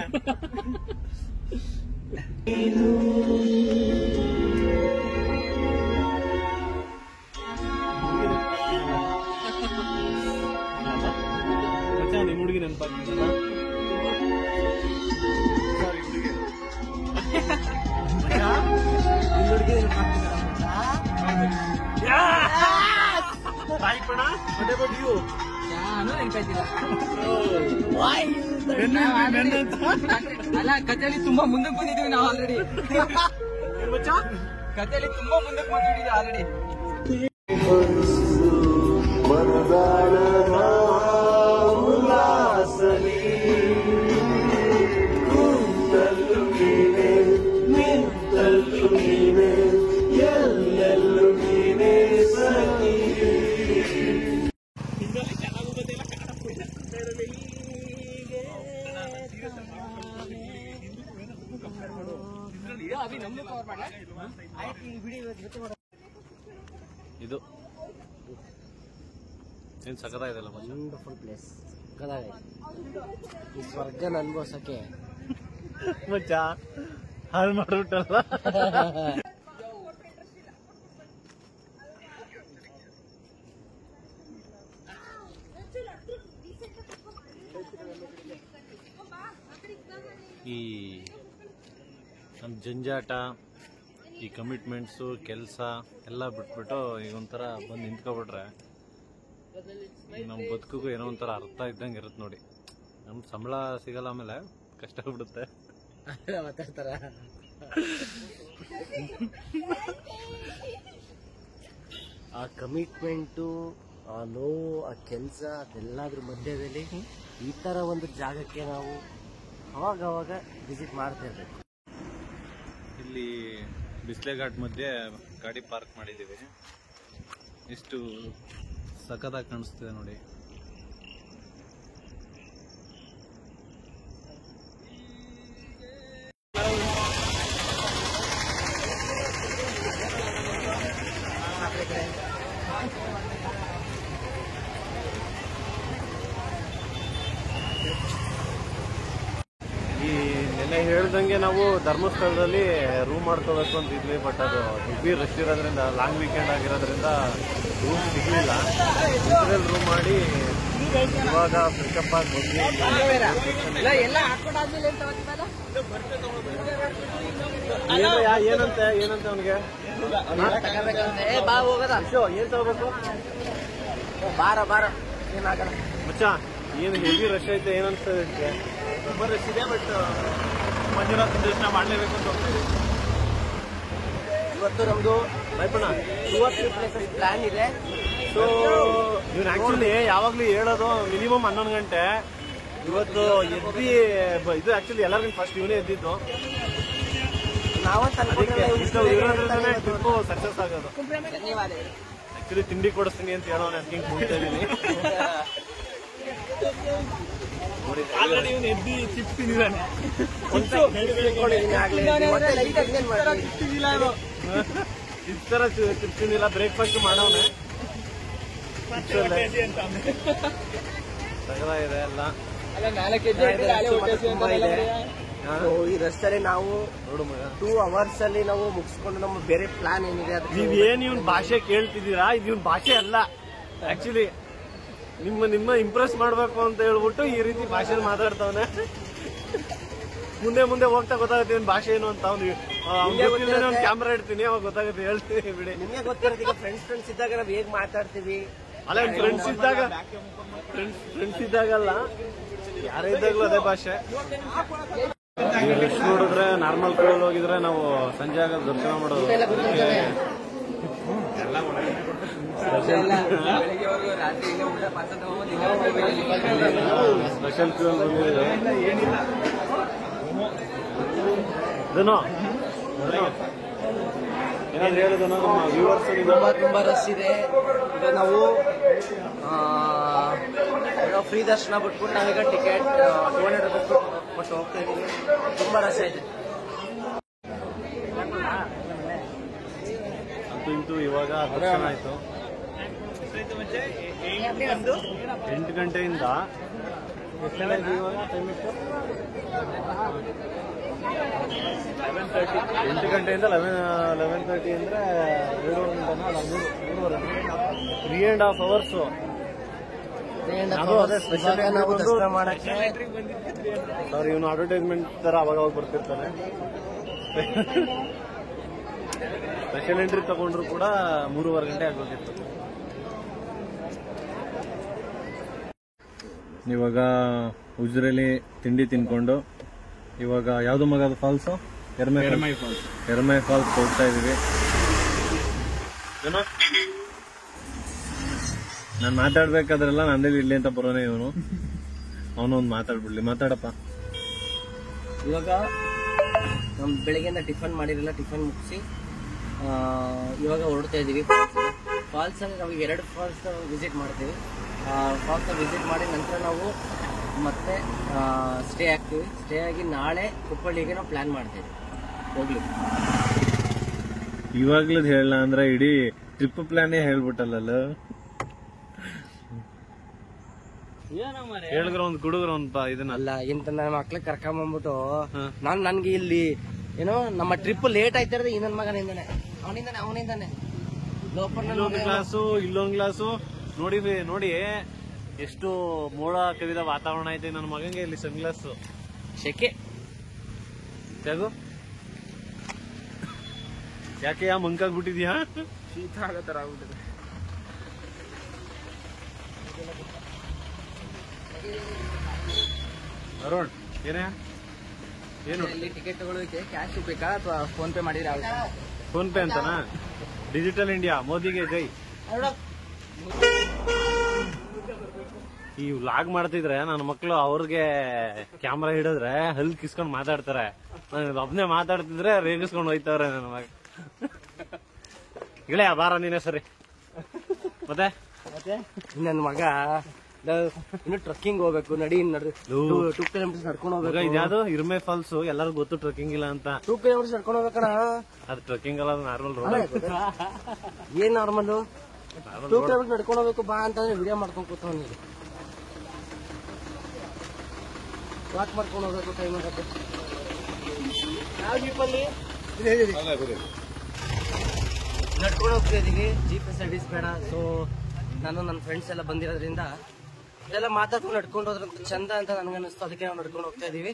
ನಿಮ್ ಹುಡುಗಿ ನೆನಪಾಗ್ತಿಲ್ಲ. ಸಾರಿ ಹುಡುಗಿ. ಬಾಯ್ಪಣ, what about you? ಅಲ್ಲ, ಕಥೆಯಲ್ಲಿ ತುಂಬಾ ಮುಂದಕ್ಕೆ ಬಂದಿದ್ದೀವಿ ನಾವು ಆಲ್ರೆಡಿ. ಕಥೆಯಲ್ಲಿ ತುಂಬಾ ಮುಂದಕ್ಕೆ ಬಂದಿದ್ದೀವಿ ಆಲ್ರೆಡಿ. ಇದು ಏನ್ ಸಖತ್ತಾಗಿದೆಲ್ಲ. ಬ್ಯೂಟಿಫುಲ್ ಪ್ಲೇಸ್, ಈ ಸ್ವರ್ಗನ ಅನ್ಭವಿಸಕ್ಕೆ ಮಚ್ಚ ಹಾಳು ಮಾಡ್ಬಿಟ್ಟಲ್ಲ. ಈ ನಮ್ಮ ಜಂಜಾಟ, ಈ ಕಮಿಟ್ಮೆಂಟ್ಸು, ಕೆಲಸ ಎಲ್ಲ ಬಿಟ್ಬಿಟ್ಟು ಈಗ ಒಂಥರ ಬಂದು ನಿಂತ್ಕೊಬಿಟ್ರೆ ನಮ್ಮ ಬದುಕಿಗೂ ಏನೋ ಒಂಥರ ಅರ್ಥ ಇದ್ದಂಗೆ ಇರುತ್ತೆ ನೋಡಿ. ನಮ್ಮ ಸಂಬಳ ಸಿಗಲ್ಲ, ಆಮೇಲೆ ಕಷ್ಟ ಆಗ್ಬಿಡುತ್ತೆ. ಮಾತಾಡ್ತಾರ. ಆ ಕಮಿಟ್ಮೆಂಟು, ಆ ನೋವು, ಆ ಕೆಲಸ, ಅದೆಲ್ಲದ್ರ ಮಧ್ಯದಲ್ಲಿ ಈ ತರ ಒಂದು ಜಾಗಕ್ಕೆ ನಾವು ಅವಾಗ ವಿಸಿಟ್ ಮಾಡ್ತಾ ಇರ್ಬೇಕು. ಇಲ್ಲಿ ಬಿಸ್ಲೆ ಘಾಟ್ ಮಧ್ಯೆ ಗಾಡಿ ಪಾರ್ಕ್ ಮಾಡಿದ್ದೀವಿ. ಎಷ್ಟು ಸಖತ್ತಾಗಿ ಕಾಣಿಸ್ತಿದೆ ನೋಡಿ. ಈ ನೆನ್ನೆ ಹೇಳ್ದಂಗೆ ನಾವು ಧರ್ಮಸ್ಥಳದಲ್ಲಿ ರೂಮ್ ಮಾಡ್ಕೋಬೇಕು ಅಂತಿದ್ವಿ. ಬಟ್ ಅದು ಹೆವಿ ರಶ್ ಇರೋದ್ರಿಂದ, ಲಾಂಗ್ ವೀಕೆಂಡ್ ಆಗಿರೋದ್ರಿಂದ ರೂಮ್ ಸಿಗ್ಲಿಲ್ಲ. ಇದ್ರಲ್ಲಿ ರೂಮ್ ಮಾಡಿ ಇವಾಗ ಪಿಕಪ್ ಆಗಿ ಬಂದ್ವಿ. ಏನಂತೆ ಅವನಿಗೆ ಏನ್ ತಗೋಬೇಕು? ಬಾರ ಏನಾಗಲ್ಲ ಮಚ್ಚ. ಏನು ಹೆವಿ ರಶ್ ಐತೆ, ಏನಂತ ತುಂಬಾ ರಶ್ ಇದೆ. ಬಟ್ ಮಂಜುನಾಥ್ ದರ್ಶನ ಮಾಡಲೇಬೇಕು ಅಂತ ಹೋಗ್ತೀವಿ. ಇವತ್ತು ನಮ್ದು ಬಾಯ್ಪಣ್ಣ 2 ಪ್ಲೇಸಸ್ ಪ್ಲಾನ್ ಇದೆ. ಸೊ ಇವ್ನು ಆಕ್ಚುಲಿ ಯಾವಾಗ್ಲೂ ಹೇಳೋದು ಮಿನಿಮಮ್ 11 ಗಂಟೆ. ಇವತ್ತು ಎದ್ದಿ ಇದು ಆಕ್ಚುಲಿ ಎಲ್ಲರಿಗಿಂತ ಫಸ್ಟ್ ಇವನೇ ಎದ್ದಿದ್ದು. ನಾವಂತ ಟ್ರಿಪ್ಪು ಸಕ್ಸಸ್ ಆಗೋದು. ಆಕ್ಚುಲಿ ತಿಂಡಿ ಕೊಡಿಸ್ತೀನಿ ಅಂತ ಹೇಳೋಣ ಅದಕ್ಕೆ ಕೂಗ್ತಾ ಇದೀನಿ. ಆಲ್ರೆಡಿ ಇವನು ಎದ್ದಿ ಚಿಪ್ಸ್ ತಿಂದಿದ್ದಾನೆ. ಈ ತರ ಚಿಪ್ಸ್ ತಿಂದಿಲ್ಲ, ಬ್ರೇಕ್ಫಾಸ್ಟ್ ಮಾಡೋನೆ. ತಗಲ ಇದೆ ಎಲ್ಲ. ಈ ರಸ್ತೆಯಲ್ಲಿ ನಾವು 2 hours ಅಲ್ಲಿ ನಾವು ಮುಗಿಸ್ಕೊಂಡು ನಮ್ಮ ಬೇರೆ ಪ್ಲಾನ್ ಏನಿದೆ ಅದು. ನೀವೇನ್ ಇವ್ನ ಭಾಷೆ ಕೇಳ್ತಿದ್ದೀರಾ, ಇದು ಇವ್ನ ಭಾಷೆ ಅಲ್ಲ. ಆಕ್ಚುಲಿ ನಿಮ್ಮ ಇಂಪ್ರೆಸ್ ಮಾಡ್ಬೇಕು ಅಂತ ಹೇಳ್ಬಿಟ್ಟು ಈ ರೀತಿ ಭಾಷೆಯಲ್ಲಿ ಮಾತಾಡ್ತಾವನೆ. ಮುಂದೆ ಮುಂದೆ ಹೋಗ್ತಾ ಗೊತ್ತಾಗುತ್ತೆ ಇವ್ನ ಭಾಷೆ ಏನು ಅಂತ. ಅವ್ನು ಕ್ಯಾಮ್ರಾ ಇಡ್ತೀನಿ, ಅವಾಗ ಗೊತ್ತಾಗುತ್ತೆ. ಹೇಳ್ತೀನಿ ಬಿಡಿ. ನಿಮಗೆ ಗೊತ್ತಿರೋದು ಈಗ ಫ್ರೆಂಡ್ಸ್ ಇದ್ದಾಗ ನಾವ್ ಹೇಗ್ ಮಾತಾಡ್ತೀವಿ. ಅಲ್ಲ ಫ್ರೆಂಡ್ಸ್ ಇದ್ದಾಗಲ್ಲ, ಯಾರೇ ಇದ್ದಾಗಲೂ ಅದೇ ಭಾಷೆ. ರಶ್ ನೋಡಿದ್ರೆ ನಾರ್ಮಲ್ ಕ್ರೌಡ್ ಹೋಗಿದ್ರೆ ನಾವು ಸಂಜೆ ಆಗ ದರ್ಶನ ಮಾಡೋದು. ಸ್ಪೆಷಲ್ ಕ್ಯೂ ಬಂದಿದೆ. ಇದನ್ನು ಏನಾದ್ರು ಹೇಳುದು ನಮ್ಮ ವ್ಯೂವರ್ಸ್ ತುಂಬಾ ರಶ್ ಇದೆ. ಈಗ ನಾವು ಫ್ರೀ ದರ್ಶನ ಬಿಟ್ಬಿಟ್ಟು ನಾವೀಗ ಟಿಕೆಟ್ 200 ರೂಪಾಯಿ ಕೊಟ್ಟು ಹೋಗ್ತಾ ಇದೀವಿ. ತುಂಬಾ ರಶ್ ಆಯ್ತು. ಅಂತೂ ಇಂತೂ ಇವಾಗ ದರ್ಶನ ಆಯ್ತು. 8 ಗಂಟೆಯಿಂದ 8 ಗಂಟೆಯಿಂದ 11:30 ಅಂದ್ರೆ 3.5 hours. ನಾವು ದರ್ಶನ ಮಾಡಕ್ಕೆ ಸರ್ ಇವನು ಅಡ್ವರ್ಟೈಸ್ಮೆಂಟ್ ತರ ಅವಾಗ ಬರ್ತಿರ್ತಾನೆ. ಸ್ಪೆಷಲ್ ಎಂಟ್ರಿ ತಗೊಂಡ್ರು ಕೂಡ 3.5 ಗಂಟೆ ಆಗೋಗಿತ್ತು. ಇವಾಗ ಉಜ್ರೆಲಿ ತಿಂಡಿ ತಿನ್ಕೊಂಡು ಇವಾಗ ಯಾವ್ದು ಮಗ ಅದು ಫಾಲ್ಸ್? ಎರ್ಮೈ ಫಾಲ್ಸ್ ಹೋಗ್ತಾ ಇದೀವಿ. ನಾನು ಮಾತಾಡ್ಬೇಕಾದ್ರೆಲ್ಲ ನಂದೇ ಇಲ್ಲಿ ಅಂತ ಬರೋನೆ ಇವನು. ಅವನೊಂದು ಮಾತಾಡ್ಬಿಡ್ಲಿ. ಮಾತಾಡಪ್ಪ. ಇವಾಗ ನಮ್ ಬೆಳಗ್ಗೆಯಿಂದ ಟಿಫನ್ ಮಾಡಿರಲಿಲ್ಲ. ಟಿಫನ್ ಮುಗಿಸಿ ಇವಾಗ ಹೊರಡ್ತಾ ಇದೀವಿ ಫಾಲ್ಸ್ ಅಲ್ಲಿ. ನಾವು 2 ಫಾಲ್ಸ್ ವಿಸಿಟ್ ಮಾಡ್ತೀವಿ. ಫಾಲ್ಸ್ ವಿಸಿಟ್ ಮಾಡಿ ನಂತರ ನಾವು ಮತ್ತೆ ಸ್ಟೇ ಆಗ್ತೀವಿ. ಸ್ಟೇ ಆಗಿ ನಾಳೆ ಕುಪ್ಪಳ್ಳಿಗೆ ನಾವು ಪ್ಲಾನ್ ಮಾಡ್ತೀವಿ ಹೋಗ್ಲಿಕ್ಕೆ. ಇವಾಗ್ಲದ್ ಹೇಳ ಅಂದ್ರೆ ಇಡೀ ಟ್ರಿಪ್ ಪ್ಲಾನೇ ಹೇಳ್ಬಿಟ್ಟಲ್ಲ. ಹೇಳಿದ್ರ ಒಂದ್ ಗುಡುಗ್ರ ಅಂತ ಇದನ್ನಲ್ಲ ಇಂತ ನನ್ನ ಮಕ್ಳಿಗೆ ಕರ್ಕೊಂಬಂದ್ಬಿಟ್ಟು ನನ್ಗೆ ಇಲ್ಲಿ ಏನೋ ನಮ್ಮ ಟ್ರಿಪ್ ಲೇಟ್ ಆಯ್ತಿರೋದು ಈ ನನ್ನ ಮಗನಿಂದಾನೆ. ಅವನಿಂದಾನೆ ಇಲ್ಲೊಂದು ಗ್ಲಾಸು ನೋಡಿ ಎಷ್ಟು ಮೋಡ ಕವಿದ ವಾತಾವರಣ ಐತೆ. ನನ್ನ ಮಗಂಗೆ ಇಲ್ಲಿ ಸನ್ ಗ್ಲಾಸು ಶೆಕೆ ಜಾಗು ಯಾಕೆ ಮಂಕಾಗ್ಬಿಟ್ಟಿದ್ಯಾ? ಶೀತ ಆಗೋ ತರ ಆಗ್ಬಿಟ್ಟಿದೆ. ಅರುಣ್ ಏನು ಟಿಕೆಟ್ ತಗೊಳ್ಳೋಕೆ ಕ್ಯಾಶ್ ಬೇಕಾ ಅಥವಾ ಫೋನ್ ಪೇ ಮಾಡಿದ್ರೆ ಆಗುತ್ತೆ? ಫೋನ್ ಪೇ ಅಂತನಾ? ಡಿಜಿಟಲ್ ಇಂಡಿಯಾ ಮೋದಿಗೆ ಜೈ. ಈ ವ್ಲಾಗ್ ಮಾಡ್ತಿದ್ರೆ ನನ್ನ ಮಕ್ಳು ಅವ್ರಿಗೆ ಕ್ಯಾಮ್ರಾ ಹಿಡಿದ್ರೆ ಹಲ್ ಕಿಸ್ಕೊಂಡ್ ಮಾತಾಡ್ತಾರೆ. ನಾನು ಒಬ್ನೇ ಮಾತಾಡ್ತಿದ್ರೆ ರೇಗಿಸ್ಕೊಂಡ್ ಹೋಯ್ತವ್ರೆ ನನ್ನ ಮಗ. ಗೆಳೆಯ ಬಾರ ನೀನೇ ಸರಿ. ಮತ್ತೆ ನನ್ನ ಮಗ ಇನ್ನು ಟ್ರಕ್ಕಿಂಗ್ ಹೋಗ್ಬೇಕು ನಡಿ 2 kilometers ನಡ್ಕೊಂಡು ಹೋಗ್ಬೇಕು. ಇದ್ಯಾವುದು ಇರ್ಮೆ ಫಾಲ್ಸ್ ಎಲ್ಲರಿಗೂ ಗೊತ್ತು. ಟ್ರಕ್ಕಿಂಗ್ ಇಲ್ಲ ಅಂತ. 2 kilometers ನಡ್ಕೊಂಡು ಹೋಗ್ಬೇಕಣ. ಅದು ಟ್ರಕ್ಕಿಂಗ್ ಅಲ್ಲ, ನಾರ್ಮಲ್ ರೋಡ್. ಏನ್ ನಾರ್ಮಲ್ 2 kilometers ನಡ್ಕೊಂಡು ಹೋಗ್ಬೇಕು ಬಾ ಅಂತಂದ್ರೆ ವಿಡಿಯೋ ಮಾಡ್ಕೊಂಡ್ ಕೂತವನಿಗೆ ವಾಕ್ ಮಾಡ್ಕೊಂಡು ಹೋಗ್ಬೇಕು. ಟೈಮ್ ಆಗತ್ತೆ. ನಡ್ಕೊಂಡು ಹೋಗ್ತಾ ಇದೀವಿ. ಜೀಪ್ ಸರ್ವಿಸ್ ಬೇಡ. ಸೊ ನಾನು ನನ್ನ ಫ್ರೆಂಡ್ಸ್ ಎಲ್ಲ ಬಂದಿರೋದ್ರಿಂದ ಇದೆಲ್ಲ ಮಾತಾಡ್ಕೊಂಡು ನಡ್ಕೊಂಡು ಹೋದ್ರಂತ ಚಂದ ಅಂತ ನನ್ಗನ್ನಿಸ್ತು. ಅದಕ್ಕೆ ನಾವು ನಡ್ಕೊಂಡು ಹೋಗ್ತಾ ಇದೀವಿ.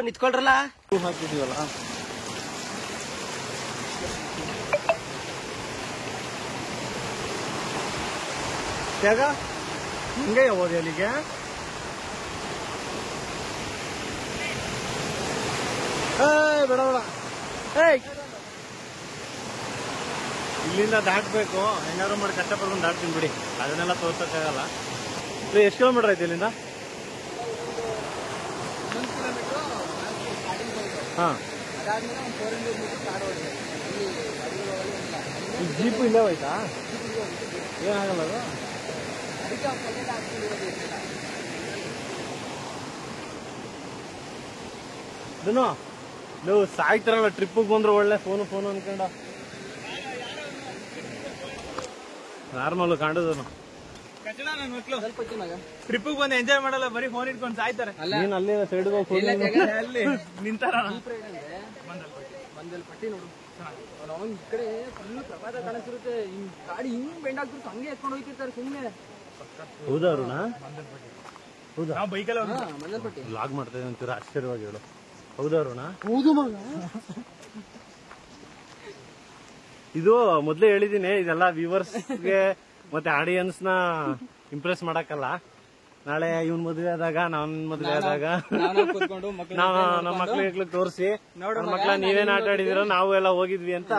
ನಿಂತ್ಕೊಳ್ರಲ್ಲ ಹಾಕಿದೀವಲ್ಲ. ಯಾಗ ಹಿಂಗೆ ಹೋದೆ ಅಲ್ಲಿಗೆ. ಬೇಡ ಇಲ್ಲಿಂದ ದಾಟ್ಬೇಕು, ಹೆಂಗಾದ್ರು ಮಾಡಿ ಕಷ್ಟಪಡ್ಕೊಂಡು ದಾಟ್ತೀನಿ ಬಿಡಿ, ಅದನ್ನೆಲ್ಲ ತೋರ್ಸಕ್ಕಾಗಲ್ಲ. ಎಷ್ಟು ಕಿಲೋಮೀಟರ್ ಐತೆ ಇಲ್ಲಿಂದ? ಹಾಂ, ಜೀಪು ಇಲ್ಲೇ ಹೋಯ್ತಾ? ಏನಾಗಲ್ಲ ಅದು. ಇದನ್ನು ನೀವು ಸಾಯ್ತಾರಲ್ಲ ಟ್ರಿಪ್ಪಿಗೆ ಬಂದ್ರೆ ಒಳ್ಳೆ ಫೋನು ಅನ್ಕೊಂಡ ನಾರ್ಮಲ್ ಕಾಣೋದು. ಟ್ರಿಪ್ಪಿಗೆ ಬಂದು ಎಂಜಾಯ್ ಮಾಡಲ್ಲ, ಬರೀ ಫೋನ್ ಇಟ್ಕೊಂಡು ಸಾಯ್ತಾರೆ. ನೀನ್ ಅಲ್ಲಿ ಸೈಡ್ಗೆ ಹೋಗಿ ಅಲ್ಲಿ ನಿಂತಾರ ಬಂದಲ್ಪಟ್ಟಿ ನೋಡು, ಅವ್ನು ಈ ಕಡೆ ಫುಲ್ ಪ್ರಪಾತ ಕಾಣಿಸಿರುತ್ತೆ, ಗಾಡಿ ಹಿಂಗ್ ಬೆಂಡ್ ಆಗ್ತಿರುತ್ತೆ, ಹಂಗೆ ಎತ್ಕೊಂಡು ಹೋಗ್ತಿರ್ತಾರೆ ಸುಮ್ಮನೆ. ಹೌದಾ ಅರುಣ? ಹೌದಾ? ನಾವು ಬೈಕಲ್ಲಿ ಬಂದಲ್ಪಟ್ಟಿ ಲಾಗ್ ಮಾಡ್ತಾ ಇದ್ದೀನಿ ಅಂತೀರ, ಆಶ್ಚರ್ಯವಾಗಿ ಹೇಳು. ಹೌದಾ ಅರುಣ? ಹೌದು ಮಗ. ಇದು ಮೊದ್ಲೇ ಹೇಳಿದೀನಿ, ಇದೆಲ್ಲ ವ್ಯೂವರ್ಸ್ಗೆ ಮತ್ತೆ ಆಡಿಯನ್ಸ್ ನ ಇಂಪ್ರೆಸ್ ಮಾಡಕ್ಕಲ್ಲ. ನಾಳೆ ಇವನ್ ಮದ್ವೆ ಆದಾಗ, ನಾನ್ ಮದ್ವೆ ಆದಾಗ ನಾವು ನಮ್ಮ ಮಕ್ಳಿಗೆ ತೋರಿಸಿ, ನಮ್ಮ ಮಕ್ಳ ನೀವೇನ್ ಆಟ ಆಡಿದಿರೋ ನಾವು ಎಲ್ಲ ಹೋಗಿದ್ವಿ ಅಂತ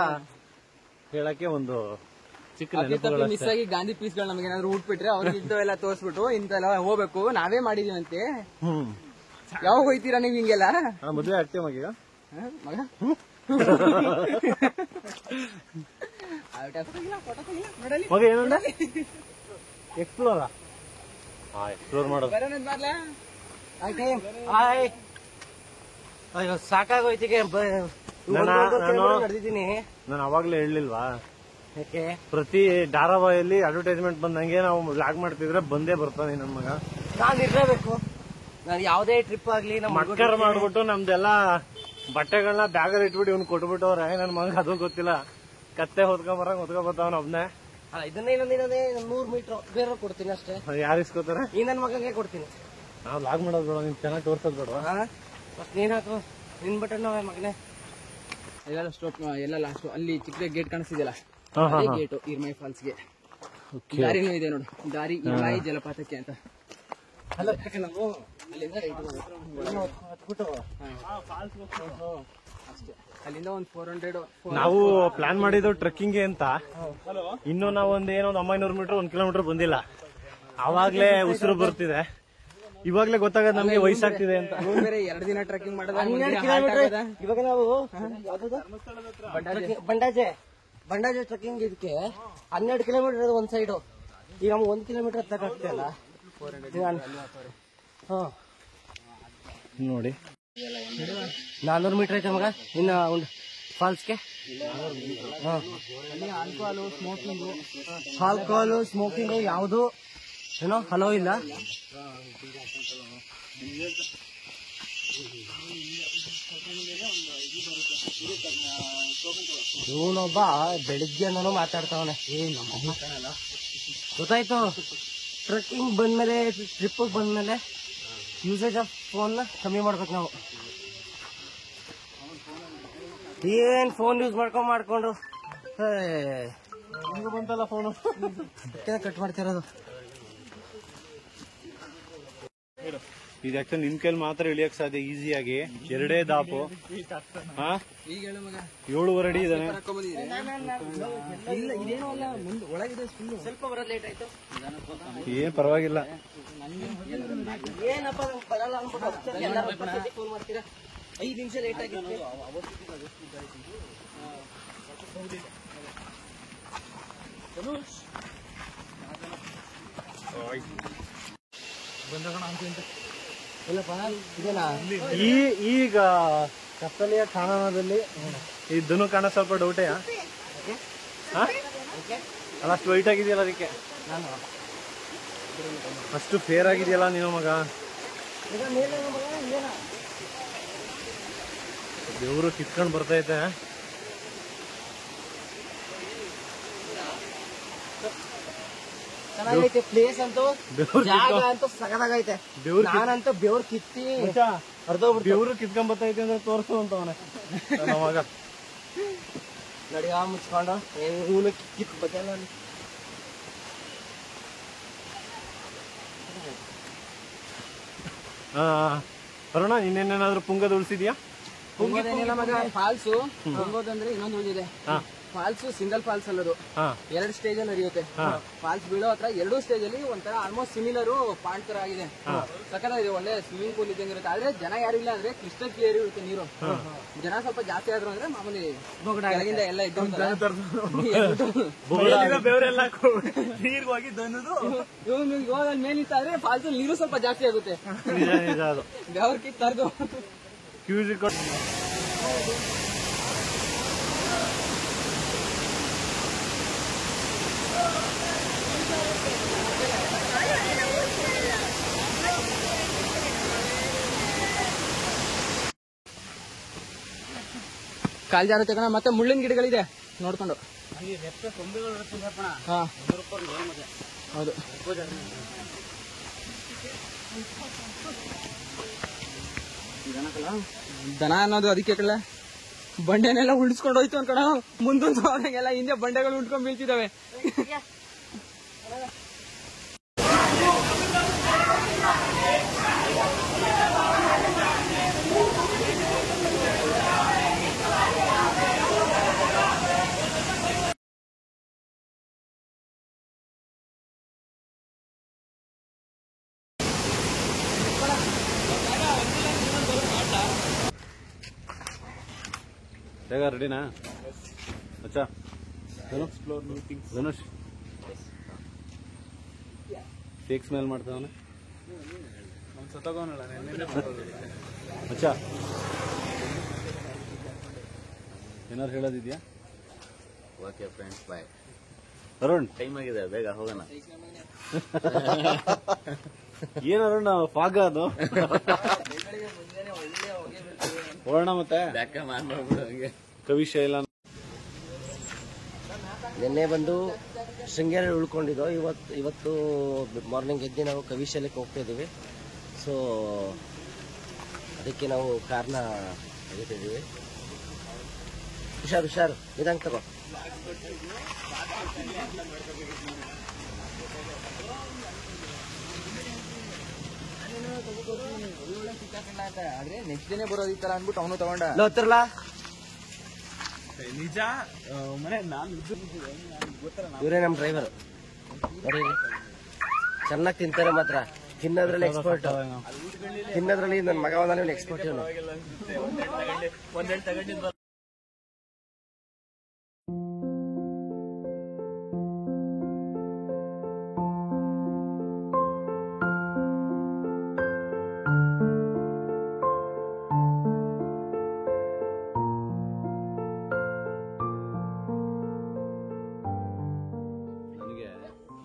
ಹೇಳಕ್ಕೆ ಒಂದು ಚಿಕ್ಕ ನೆನಪುಗಳು. ಮಿಸ್ ಆಗಿ ಗಾಂಧಿ ಪೀಸ್ಗಳು ನಮಗೆ ಏನಾದ್ರು ಊಟ್ಬಿಟ್ರೆ ಅವ್ರಿಗೆ ಇಂಥವೆಲ್ಲ ತೋರಿಸ್ಬಿಟ್ಟು ಇಂತೆಲ್ಲ ಹೋಗ್ಬೇಕು, ನಾವೇ ಮಾಡಿದೀವಂತೆ. ಯಾವಾಗ ಹೋಯ್ತೀರಾ ನೀವ್ ಹಿಂಗೆಲ್ಲ? ಮದ್ವೆ ಆಗ್ತೇವೆ ಮಗ. ಮಗ ಮಗ ಏನಂದ? ಎಕ್ಸ್ಪ್ಲೋರ್ ಎಕ್ಸ್ಪ್ಲೋರ್ ಮಾಡೋದು. ಅಯ್ಯೋ ಸಾಕಾಗೋಯ್ತಿಗೆ ನಡೆದಿದ್ದೀನಿ. ನಾನು ಅವಾಗ್ಲೇ ಹೇಳಲಿಲ್ವಾ? ಯಾಕೆ? ಪ್ರತಿ ಧಾರಾವಾಹಿಯಲ್ಲಿ ಅಡ್ವರ್ಟೈಸ್ಮೆಂಟ್ ಬಂದಂಗೆ ನಾವು ಲಾಗ್ ಮಾಡ್ತಿದ್ರೆ ಬಂದೇ ಬರ್ತಾನೆ ನನ್ ಮಗ. ನಾನು ಇರ್ಲೇಬೇಕು. ನಾನು ಯಾವ್ದೇ ಟ್ರಿಪ್ ಆಗ್ಲಿ ಮಕ್ಕರ್ ಮಾಡ್ಬಿಟ್ಟು ನಮ್ದೆಲ್ಲ ಬಟ್ಟೆಗಳನ್ನ ಬ್ಯಾಗಲ್ಲಿ ಇಟ್ಬಿಟ್ಟು ಇವ್ನು ಕೊಟ್ಬಿಟ್ಟವ್ರೆ. ನನ್ ಮಗ ಅದು ಗೊತ್ತಿಲ್ಲ, ಕತ್ತೆ ಹೊತ್ಕೊಂಬರ್ತಾವನ ಒಬ್ನೇ. ಇದನ್ನೇ 100 ಮೀಟರ್ ಬೇರೆ ಕೊಡ್ತೀನಿ ಅಷ್ಟೇ. ಯಾರು ಇಸ್ಕೋತಾರೆ? ಈ ನನ್ ಮಗಂಗೆ ಕೊಡ್ತೀನಿ. ನಾವ್ ಲಾಗ್ ಮಾಡೋದ್ ಬೇಡ, ನೀನ್ ಚೆನ್ನಾಗಿ ತೋರ್ಸೋದ್ ಬೇಡ. ನೀನ್ ಹಾಕು, ನಿನ್ ಬಟನ್ ಮಗನೇ. ಎಲ್ಲ ಸ್ಟಾಪ್, ಎಲ್ಲ ಲಾಸ್ಟ್ ಅಲ್ಲಿ ಚಿಕ್ಕ ಗೇಟ್ ಕಾಣಿಸ್ತಿದೆಯಲ್ಲ, ಗೇಟು ಇರ್ಮೈ ಫಾಲ್ಸ್ಗೆ. ದಾರಿನೂ ಇದೆ ನೋಡು, ದಾರಿ ಇರ್ಮೈ ಜಲಪಾತಕ್ಕೆ ಅಂತ. ನಾವು ಅಲ್ಲಿಂದ ಅಷ್ಟೇ, ಅಲ್ಲಿಂದ ಒಂದು 400. ನಾವು ಪ್ಲಾನ್ ಮಾಡಿದ್ದು ಟ್ರೆಕ್ಕಿಂಗ್ಗೆ ಅಂತ. ಇನ್ನು ನಾವು ಒಂದ್ 900 ಮೀಟರ್ 1 ಕಿಲೋಮೀಟರ್ ಬಂದಿಲ್ಲ. ಅವಾಗ್ಲೇ ಉಸಿರು ಬರ್ತಿದೆ. ಇವಾಗ್ಲೇ ಗೊತ್ತಾಗದ್ ನಮ್ಗೆ ವಯಸ್ಸಾಗ್ತಿದೆ ಅಂತ. ಬೇರೆ 2 ದಿನ ಟ್ರೆಕ್ಕಿಂಗ್ ಮಾಡೋದ. ಇವಾಗ ನಾವು ಬಂಡಾಜೆ ಟ್ರೆಕ್ಕಿಂಗ್ ಇದಕ್ಕೆ 12 ಕಿಲೋಮೀಟರ್ ಒಂದ್ ಸೈಡು. ಈಗ ನಮ್ಗೆ 1 ಕಿಲೋಮೀಟರ್ ಹತ್ತಕ್ಕಾಗ್ತಿಲ್ಲ. ನೋಡಿ 400 ಮೀಟರ್ ಐತೆ ಮಗ ಇನ್ನ ಒಂದು ಫಾಲ್ಸ್ಗೆ. ಆಲ್ಕೋಹಾಲು ಸ್ಮೋಕಿಂಗು ಯಾವುದು ಏನೋ ಹಲೋ ಇಲ್ಲ. ಇವನೊಬ್ಬ ಬೆಳಿಗ್ಗೆ ನಾನು ಮಾತಾಡ್ತಾವನೆ. ಗೊತ್ತಾಯ್ತು, ಟ್ರೆಕ್ಕಿಂಗ್ ಬಂದ್ಮೇಲೆ ಟ್ರಿಪ್ ಬಂದ್ಮೇಲೆ ಯೂಸೇಜ್ ಆಫ್ ಫೋನ್ ಕಮ್ಮಿ ಮಾಡ್ಬೇಕು ನಾವು. ಏನ್ ಫೋನ್ ಯೂಸ್ ಮಾಡ್ಕೊಂಡು ಬಂತಲ್ಲ ಫೋನು ಕಟ್ ಮಾಡ್ತಿರೋದು. ಇದು ಆಕ್ಚುಲಿ ನಿಮ್ ಕೈಲಿ ಮಾತ್ರ ಇಳಿಯಕ್ ಸಾಧ್ಯ ಈಸಿಯಾಗಿ. 2 ದಾಪು. 7.5 ಅಡಿ ಇದಾನೆ. ಸ್ವಲ್ಪ ಬರೋದು ಲೇಟ್ ಆಯ್ತು. ಏನ್ ಪರವಾಗಿಲ್ಲ. ಏನಪ್ಪ ಬರಲ್ಲ ಅನ್ಬಿಟ್ಟು ಫೋನ್ ಮಾಡ್ತೀರಾ? 5 ನಿಮಿಷ ಲೇಟ್ ಆಗಿತ್ತು. ಈಗ ಕತ್ತಲೆಯ ಕಾಣದಲ್ಲಿ ಇದನ್ನು ಕಾಣ ಸ್ವಲ್ಪ ಡೌಟೇ. ಅಲ್ಲ ಅಷ್ಟು ವೈಟ್ ಆಗಿದೆಯಲ್ಲ ಅದಕ್ಕೆ. ಅಷ್ಟು ಫೇರ್ ಆಗಿದೆಯಲ್ಲ ನೀನು ಮಗ. ದೇವ್ರು ಕಿತ್ಕೊಂಡ್ ಬರ್ತೈತೆ. ಚೆನ್ನಾಗೈತೆ ಪ್ಲೇಸ್ ಅಂತೂ, ಜಾಗ ಅಂತೂ ಸಗದಾಗೈತೆ. ನಾನಂತೂ ಬೆವ್ರು ಕಿತ್ತಿ ದೇವ್ರು ಕಿತ್ಕೊಂಡ್ ಬರ್ತೈತೆ ಅಂದ್ರೆ ತೋರ್ಸು ಅಂತವನೆ ಮಗ. ನಡಿಯ ಮುಚ್ಕೊಂಡು ಇವನು ಕಿತ್ ಬದಲ. ಅರುಣ ಇನ್ನೇನೇನಾದ್ರೂ ಪುಂಗದ ಉಳಿಸಿದ್ಯಾ? ಫಾಲ್ಸು ತುಂಬೋದಂದ್ರೆ ಇನ್ನೊಂದು ಉಳಿದಿದೆ. ಫಾಲ್ಸ್ ಸಿಂಗಲ್ ಫಾಲ್ಸ್ ಅಲ್ಲದು, 2 ಸ್ಟೇಜ್ ಅಲ್ಲಿ ನಡೆಯುತ್ತೆ. ಫಾಲ್ಸ್ ಬೀಳೋ ಹತ್ರ 2 ಸ್ಟೇಜ್ ಅಲ್ಲಿ ಒಂಥರ ಆಲ್ಮೋಸ್ಟ್ ಸಿಮಿಲರ್ ಪಾಂಡ್ ತರ ಆಗಿದೆ. ಸಕ್ಕತ್ತಾಗಿದೆ, ಒಳ್ಳೆ ಸ್ವಿಮ್ಮಿಂಗ್ ಪೂಲ್ ಇದ್ದಂಗೆ ಇರುತ್ತೆ. ಆದ್ರೆ ಜನ ಯಾರು ಇಲ್ಲ ಅಂದ್ರೆ ಕ್ರಿಸ್ಟಲ್ ಕ್ಲಿಯರ್ ಇರುತ್ತೆ ನೀರು. ಜನ ಸ್ವಲ್ಪ ಜಾಸ್ತಿ ಆದ್ರು ಅಂದ್ರೆ ಮಾಮೂಲಿ ಕೆಳಗಿಂದ ಎಲ್ಲ ಇದ್ದು ಬೆವರೆಲ್ಲ ನೀರ್ಗೆ ಹೋಗಿದ್ದು ಅನ್ನೋದು ಇವಾಗ ಮೇಲಿತ್ತಾದ್ರೆ ಫಾಲ್ಸ್ ನೀರು ಸ್ವಲ್ಪ ಜಾಸ್ತಿ ಆಗುತ್ತೆ. ಬೆವರ್ ಕಿತ್ತಾರ್ದು ಕಾಲ್ ಜಾರುತ್ತೆ ಕಣ. ಮತ್ತೆ ಮುಳ್ಳಿನ ಗಿಡಗಳಿದೆ ನೋಡ್ಕೊಂಡು. ಹೌದು, ದನ ಅನ್ನೋದು ಅದಕ್ಕೆ ಕಳ್ಳ ಬಂಡೆನೆಲ್ಲ ಉಳಿಸ್ಕೊಂಡು ಹೋಯ್ತು ಅನ್ಕಣ. ಮುಂದೊಂದು ಹೋದಾಗೆಲ್ಲ ಹಿಂದೆ ಬಂಡೆಗಳು ಉಂಟ್ಕೊಂಡ್ ಬೀಳ್ತಿದಾವೆ. ಬೇಗ ರೆಡಿನಾ ಅಚ್ಚಾ? ಧನುಷ್ ಫೇಕ್ ಸ್ಮೆಲ್ ಮಾಡ್ತಾವನ ಅಚ್ಚಾ? ಏನಾರು ಹೇಳೋದಿದ್ಯಾ? Okay friends, bye. Arun time ಆಗಿದೆ, ಬೇಗ ಹೋಗೋಣ. ಏನ್ ಅರುಣ್ ಫಾಗ ಅದು ಹೋಗೋಣ. ಮತ್ತೆ ಕವಿಶೈಲ ನಿನ್ನೆ ಬಂದು ಶೃಂಗೇರಿ ಉಳ್ಕೊಂಡಿದ್ದೋ. ಇವತ್ತು ಮಾರ್ನಿಂಗ್ ಎದ್ದು ನಾವು ಕವಿಶೈಲಕ್ಕೆ ಹೋಗ್ತಾ ಇದ್ದೀವಿ. ಸೊ ಅದಕ್ಕೆ ನಾವು ಕಾರ್ನ ತೆಗಿತಿದ್ದೀವಿ. ಹುಷಾರು ನಿಧಾನ ತಗೋ. ಆದ್ರೆ ನೆಕ್ಸ್ಟ್ ದಿನ ಬರೋದು ಈ ತರ ಅನ್ಬಿಟ್ಟು ಅವನು ತಗೊಂಡ ಹತ್ತಿರಲ್ಲ ನಿಜ ಮನೆ. ನಾನು ಇವರೇ ನಮ್ಮ ಡ್ರೈವರ್. ನೋಡಿ ಚೆನ್ನಾಗಿ ತಿಂತಾರೆ ಮಾತ್ರ. ತಿನ್ನೋದ್ರಲ್ಲಿ ಎಕ್ಸ್ಪರ್ಟ್. ತಿನ್ನೋದ್ರಲ್ಲಿ ನನ್ನ ಮಗ ಒಂದಾನೆ ಎಕ್ಸ್ಪರ್ಟ್ ಇವನು. ಒಂದೆರಡು ತಗೊಂಡಿದ್ದು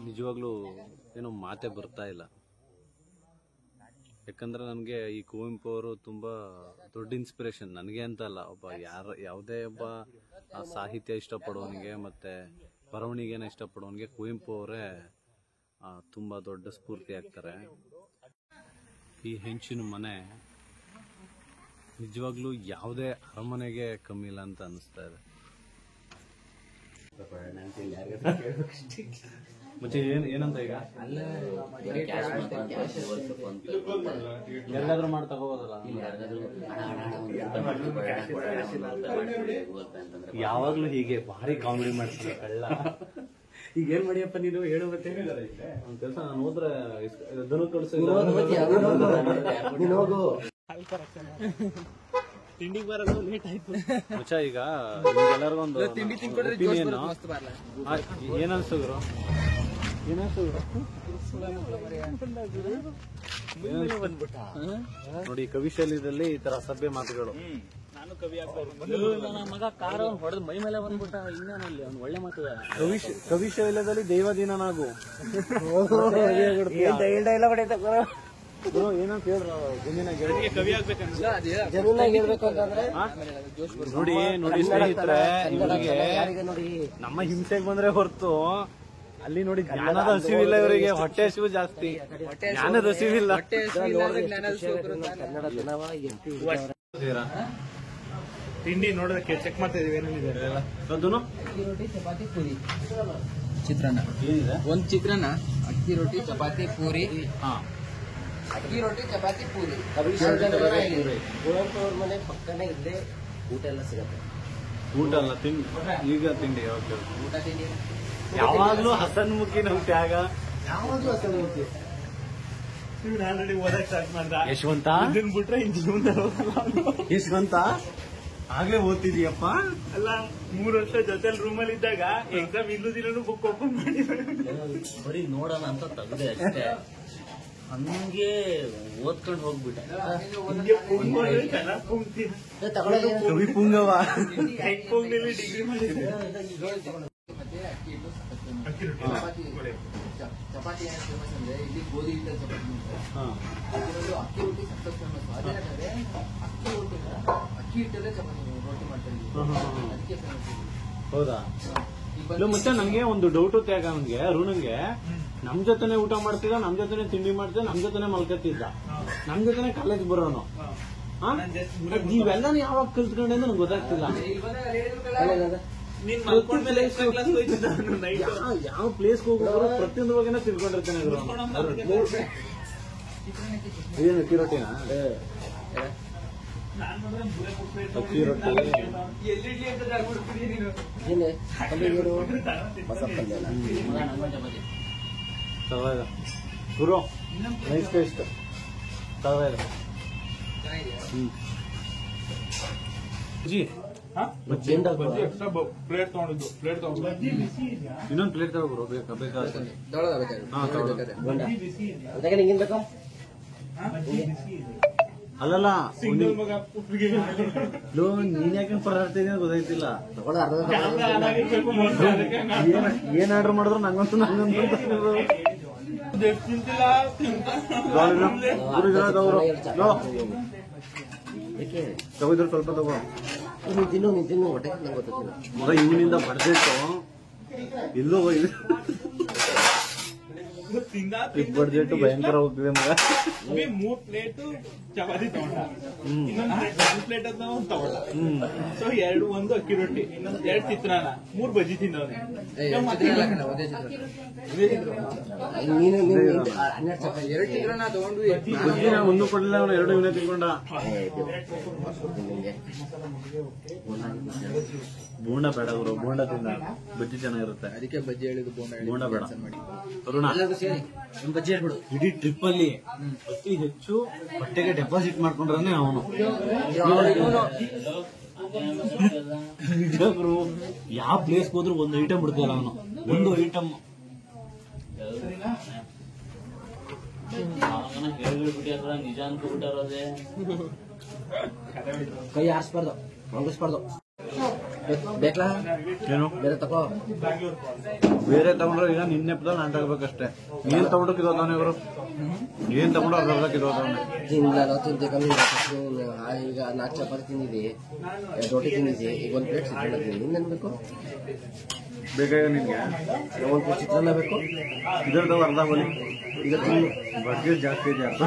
ನಿಜವಾಗ್ಲೂ ಏನೋ ಮಾತೆ ಬರ್ತಾ ಇಲ್ಲ. ಯಾಕಂದ್ರೆ ನನಗೆ ಈ ಕುವೆಂಪು ಅವರು ತುಂಬಾ ದೊಡ್ಡ ಇನ್ಸ್ಪಿರೇಷನ್. ನನಗೆ ಅಂತ ಅಲ್ಲ, ಯಾವುದೇ ಒಬ್ಬ ಸಾಹಿತ್ಯ ಇಷ್ಟಪಡೋನಿಗೆ ಮತ್ತೆ ಬರವಣಿಗೆನ ಇಷ್ಟಪಡೋನಿಗೆ ಕುವೆಂಪು ಅವರೇ ತುಂಬಾ ದೊಡ್ಡ ಸ್ಫೂರ್ತಿ ಆಗ್ತಾರೆ. ಈ ಹೆಂಚಿನ ಮನೆ ನಿಜವಾಗ್ಲೂ ಯಾವುದೇ ಅರಮನೆಗೆ ಕಮ್ಮಿ ಇಲ್ಲ ಅಂತ ಅನಿಸ್ತಾ ಇದೆ. ಮತ್ತೆ ಏನಂತ ಈಗ ಯಾರಿಗಾದ್ರೂ ಮಾಡಿ ತಗೋಬೋದಲ್ಲ? ಯಾವಾಗ್ಲೂ ಹೀಗೆ ಭಾರಿ ಕಾಮಿಡಿ ಮಾಡ್ತೀನಿ ಕಳ್ಳ. ಈಗ ಏನ್ ಮಾಡಿಯಪ್ಪ ನೀನು ಹೇಳು. ಮತ್ತೆ ಒಂದ್ ಕೆಲಸ ನಾನು ಹೋದ್ರೆ ದನ ತಿಂಡಿಗೆ ಬರೋದು ಲೇಟ್ ಆಯ್ತು. ಮುಚ್ಚ ಈಗ ಎಲ್ಲರಿಗೊಂದು ಏನನ್ಸಿದ್ರು ನೋಡಿ ಕವಿಶೈಲದಲ್ಲಿ ಈ ತರ ಸಭ್ಯ ಮಾತುಗಳು. ನಾನು ಕವಿ ಆಗ್ಬೋದು. ನನ್ನ ಮಗ ಕಾರ ಹೊಡೆದು ಮೈ ಮೇಲೆ ಬಂದ್ಬಿಟ್ಟ. ಇನ್ನೇನಲ್ಲಿ ಅವ್ನು ಒಳ್ಳೆ ಮಾತು. ಕವಿಶೈಲದಲ್ಲಿ ದೈವದೀನನಾಗು ಏನಂತ ಹೇಳ್ರ ಕವಿ ಆಗ್ಬೇಕಂತ ಜಮೀನಾಗ ಹೇಳ್ಬೇಕು ಅಂತಂದ್ರೆ ನೋಡಿ ಸ್ನೇಹಿತರೆ, ಇವರಿಗೆ ನಮ್ಮ ಹಿಂಸೆಗೆ ಬಂದ್ರೆ ಹೊರತು ಅಲ್ಲಿ ನೋಡಿ ಜ್ಞಾನದ ಹಸಿವಿಲ್ಲ. ಇವರಿಗೆ ಹೊಟ್ಟೆ ಹಸಿವು ಜಾಸ್ತಿ, ಜ್ಞಾನದ ಹಸಿವಿಲ್ಲ. ಕನ್ನಡ ದಿನವ ತಿಂಡಿ ನೋಡೋದಕ್ಕೆ ಚೆಕ್ ಮಾಡ್ತಾ ಇದೀವಿ ಏನೇನಿದೆ. ಅದನ್ನು ಅಕ್ಕಿ ರೊಟ್ಟಿ ಚಪಾತಿ ಪೂರಿ ಚಿತ್ರಾನ್ನ ಏನಿದೆ? ಒಂದ್ ಚಿತ್ರಾನ್ನ, ಅಕ್ಕಿ ರೊಟ್ಟಿ ಚಪಾತಿ ಪೂರಿ. ಅಕ್ಕಿ ರೊಟ್ಟಿ ಚಪಾತಿ ಪೂರಿ. ಕುವೆಂಪು ಅವ್ರ ಮನೆ ಪಕ್ಕನೇ ಇಲ್ಲೇ ಊಟ ಎಲ್ಲ ಸಿಗತ್ತೆ. ಊಟ ಅಲ್ಲ ತಿಂಡಿ, ಈಗ ತಿಂಡಿ. ಓಕೆ, ಊಟ ತಿಂಡಿ ಯಾವಾಗ್ಲೂ ಹಸನ್ಮುಖಿ ನಮ್ ತ್ಯಾಗ. ಯಾವಾಗ್ಲೂ ಹಸನ್ಮುಖಿ. ಇವ್ನು ಆಲ್ರೆಡಿ ಓದಕ್ ಸ್ಟಾರ್ಟ್ ಮಾಡ್ದ. ಯಶವಂತ ಇದನ್ ಬಿಟ್ರೆ ಇನ್ ಜೀವನದಲ್ಲಿ ಹೋಗಲ್ಲ ಅವ್ನು. ಯಶವಂತ ಆಗ್ಲೇ ಓದ್ತಿದೀಯಪ್ಪ. ಅಲ್ಲ 3 ವರ್ಷ ಜೊತೆಲಿ ರೂಮಲ್ಲಿ ಇದ್ದಾಗ ಎಕ್ಸಾಮ್ ಇಲ್ಲೂ ದಿನನೂ ಬುಕ್ ಓಪನ್ ಮಾಡಿ ಬರೀ ನೋಡೋಣ ಅಂತ ತೆಗ್ದೆ ಅಷ್ಟೇ. ಹಂಗೆ ಓದ್ಕೊಂಡು ಹೋಗ್ಬಿಟ್ಟೆ. ಹಿಂಗೆ ಪುಂಗ್ಬೋದು ಚೆನ್ನಾಗಿ ಪುಂಗ್ತೀಯ. ಕವಿ ಪುಂಗವ. ಹೆಂಗ್ ಪುಂಗ್ನಲ್ಲಿ ಡಿಗ್ರಿ ಮಾಡಿದ್ರೆ ಮತ್ತೆ ಅಕ್ಕಿ ಹಿಟ್ಟು ಚಪಾತಿ ಏನು ಫೇಮಸ್ ಅಂದ್ರೆ ಇಲ್ಲಿ ಗೋಧಿ ಹಿಟ್ಟಲ್ಲಿ ಚಪಾತಿ ಮಾಡ್ತಾರೆ. ಇನ್ನೊಂದು ಅಕ್ಕಿ ರೊಟ್ಟಿ ಸಖತ್ ಫೇಮಸ್. ಅದೇನಂದ್ರೆ ಅಕ್ಕಿ ಹಿಟ್ಟಲ್ಲೇ ಚಪಾತಿ ರೊಟ್ಟಿ ಮಾಡ್ತಾರೆ ಇಲ್ಲಿ. ಅದಕ್ಕೆ ಫೇಮಸ್. ಹೌದಾ? ಇಲ್ಲ ಮತ್ತೆ ನಂಗೆ ಒಂದು ಡೌಟು ತ್ಯಾಗ. ಅವನ್ಗೆ ಅರುಣಂಗೆ ನಮ್ ಜೊತೆನೆ ಊಟ ಮಾಡ್ತಿದ್ದ, ನಮ್ ಜೊತೆನೆ ತಿಂಡಿ ಮಾಡ್ತಿದ್ದ, ನಮ್ ಜೊತೆನೆ ಮಲ್ಕತ್ತಿದ್ದ, ನಮ್ ಜೊತೆನೆ ಕಾಲೇಜ್ ಬರೋನು. ನೀವೆಲ್ಲ ಯಾವಾಗ ಕಲ್ತ್ಕೊಂಡೆ ಅಂತ ನಂಗೆ ಗೊತ್ತಾಗ್ತಿಲ್ಲ. ನೀನ್ ಮಲ್ಕೊಂಡ್ಮೇಲೆ ಎಕ್ಸ್ಟ್ರಾ ಕ್ಲಾಸ್ ಹೋಯ್ತಿದ್ದ ನೈಟ್. ಯಾವ ಪ್ಲೇಸ್ ಹೋಗೋರು ಪ್ರತಿಯೊಂದು ಬಗ್ಗೆನೇ ತಿಳ್ಕೊಂಡಿರ್ತಾನೆ. ಏನು ಅಕ್ಕಿ ರೊಟ್ಟಿನಾ? ಅಕ್ಕಿ ರೊಟ್ಟಿ ತಗೋದ ಗುರು, ನೈಸ್ ಟೇಸ್ಟ್. ತಗೋದ ಜಿ ಎಕ್ಸ್ಟ್ರಾ ಪ್ಲೇಟ್ ತಗೊಂಡಿದ್ದು. ಪ್ಲೇಟ್ ತಗೊಂಡು ಇನ್ನೊಂದು ಪ್ಲೇಟ್ ತಗೋರು ಬೇಕಾದ್ರೆ. ಅಲ್ಲಲ್ಲ ಸಿಂಗಲ್ ಮಗ ಉಪ್ಪಿಗೆ ನೀನ್ ಯಾಕೆ ಪರಾಡ್ತಿದ್ದೀನಿ ಗೊತ್ತಾಯ್ತಿಲ್ಲ. ಅದಕ್ಕೆ ಏನ್ ಆರ್ಡರ್ ಮಾಡಿದ್ರು ನಂಗಂತೂ ತಿಂತಿಲ್ಲ. ತಗೋದ್ರು ಸ್ವಲ್ಪ ತಗೋ. ತಿನ್ನು ನೀನು ತಿನ್ನು ಹೊಟ್ಟೆ ನಂಗೆ ಗೊತ್ತಿಲ್ಲ. ಮಗ ಇವನಿಂದ ಬಡ್ದಿಟ್ಟು ಇಲ್ಲೂ ಬಡ್ದಿಟ್ಟು ಭಯಂಕರ ಹೋಗ್ತಿದೆ ಮಗ. 3 ಪ್ಲೇಟ್ ಚಪಾತಿ ತಗೊಂಡ, ಇನ್ನೊಂದು ಪ್ಲೇಟ್ ಅದ್ನ ಒಂದು ತಗೊಂಡ. ಸೊ 1 ಅಕ್ಕಿ ರೊಟ್ಟಿ, ಇನ್ನೊಂದು 2 ಚಿತ್ರಾನ್ನ, 3 ಬಜ್ಜಿ ತಿನ್ನೋನೆ. ನೀನು 12 ಚಿತ್ರಾನ್ನ ತಗೊಂಡ್ವಿ. ಬುದ್ಧಿ ನಾನು ಒಂದು ಕೊಡಲಿಲ್ಲ, ಅವನು 2 ಇವನೇ ತಿಳ್ಕೊಂಡ. ಬೋಂಡ ಬೇಡ ಗುರು, ಬೋಂಡ ತಿಂದ ಬಜ್ಜಿ ಚೆನ್ನಾಗಿರುತ್ತೆ. ಅದಕ್ಕೆ ಬಜ್ಜಿ ಹೇಳಿದ್ದು ಬೋಂಡ ಬೇಡ. ಅರುಣ ಸೇರಿ ಬಜ್ಜಿ ಹೇಳ್ಬಿಡು. ಇಡೀ ಟ್ರಿಪ್ ಅಲ್ಲಿ ಅತಿ ಹೆಚ್ಚು ಬಟ್ಟೆಗೆ ಡೆಪಾಸಿಟ್ ಮಾಡ್ಕೊಂಡ್ರೆ ಅವನು. ಯಾವ ಪ್ಲೇಸ್ ಹೋದ್ರು ಒಂದು ಐಟಮ್ ಬಿಡ್ತಾರ ಅವನು. ಒಂದು ಐಟಮ್ ಹೇಳ್ಬಿಟ್ಟಿದ್ರ ನಿಜ ಅನ್ಕೊಬಿಟ್ಟಾರದೇ. ಕೈ ಆರಿಸ್ಬಾರ್ದು, ಮಂಗಿಸ್ಬಾರ್ದು. ಬೇಕಲಾ ಏನು ಬೇರೆ ತಗೋ. ಬೇರೆ ತಗೊಂಡ್ರೆ ಈಗ ನಿನ್ನೆ ಪದಲ್ಲಿ ನಾನು ತಗೋಬೇಕಷ್ಟೇ. ಏನ್ ತಗೊಂಡ್ರೆ ಕಿದೋದವನೇ ಇವರು, ಏನ್ ತಗೊಂಡ್ರೆ ಅರ್ಧ ಕಿದೋದವನೇ. ತಿನ್ನಲ್ಲ ತಿಂತೆ ಕಮ್ಮಿ. ಈಗ 4 ಚಪಾತಿ ತಿಂದಿದ್ದಿ, 2 ರೊಟ್ಟಿ ತಿಂದಿದ್ದಿ, ಈಗ 1 ಪ್ಲೇಟ್ ಚಿತ್ರಾನ್ನ ತಿಂದಿ. ಇನ್ನೇನು ಬೇಕು? ಬೇಕಾಗ ನಿನ್ಗೆ 1 ಪ್ಲೇಟ್ ಚಿತ್ರಾನ್ನ ಬೇಕು. ಇದರದವ ಅರ್ಧ ಬಲಿ. ಈಗ ತಿನ್ನು. ಬಡ್ಗೆ ಜಾಸ್ತಿ ಇದೆ ಅರ್ಧ.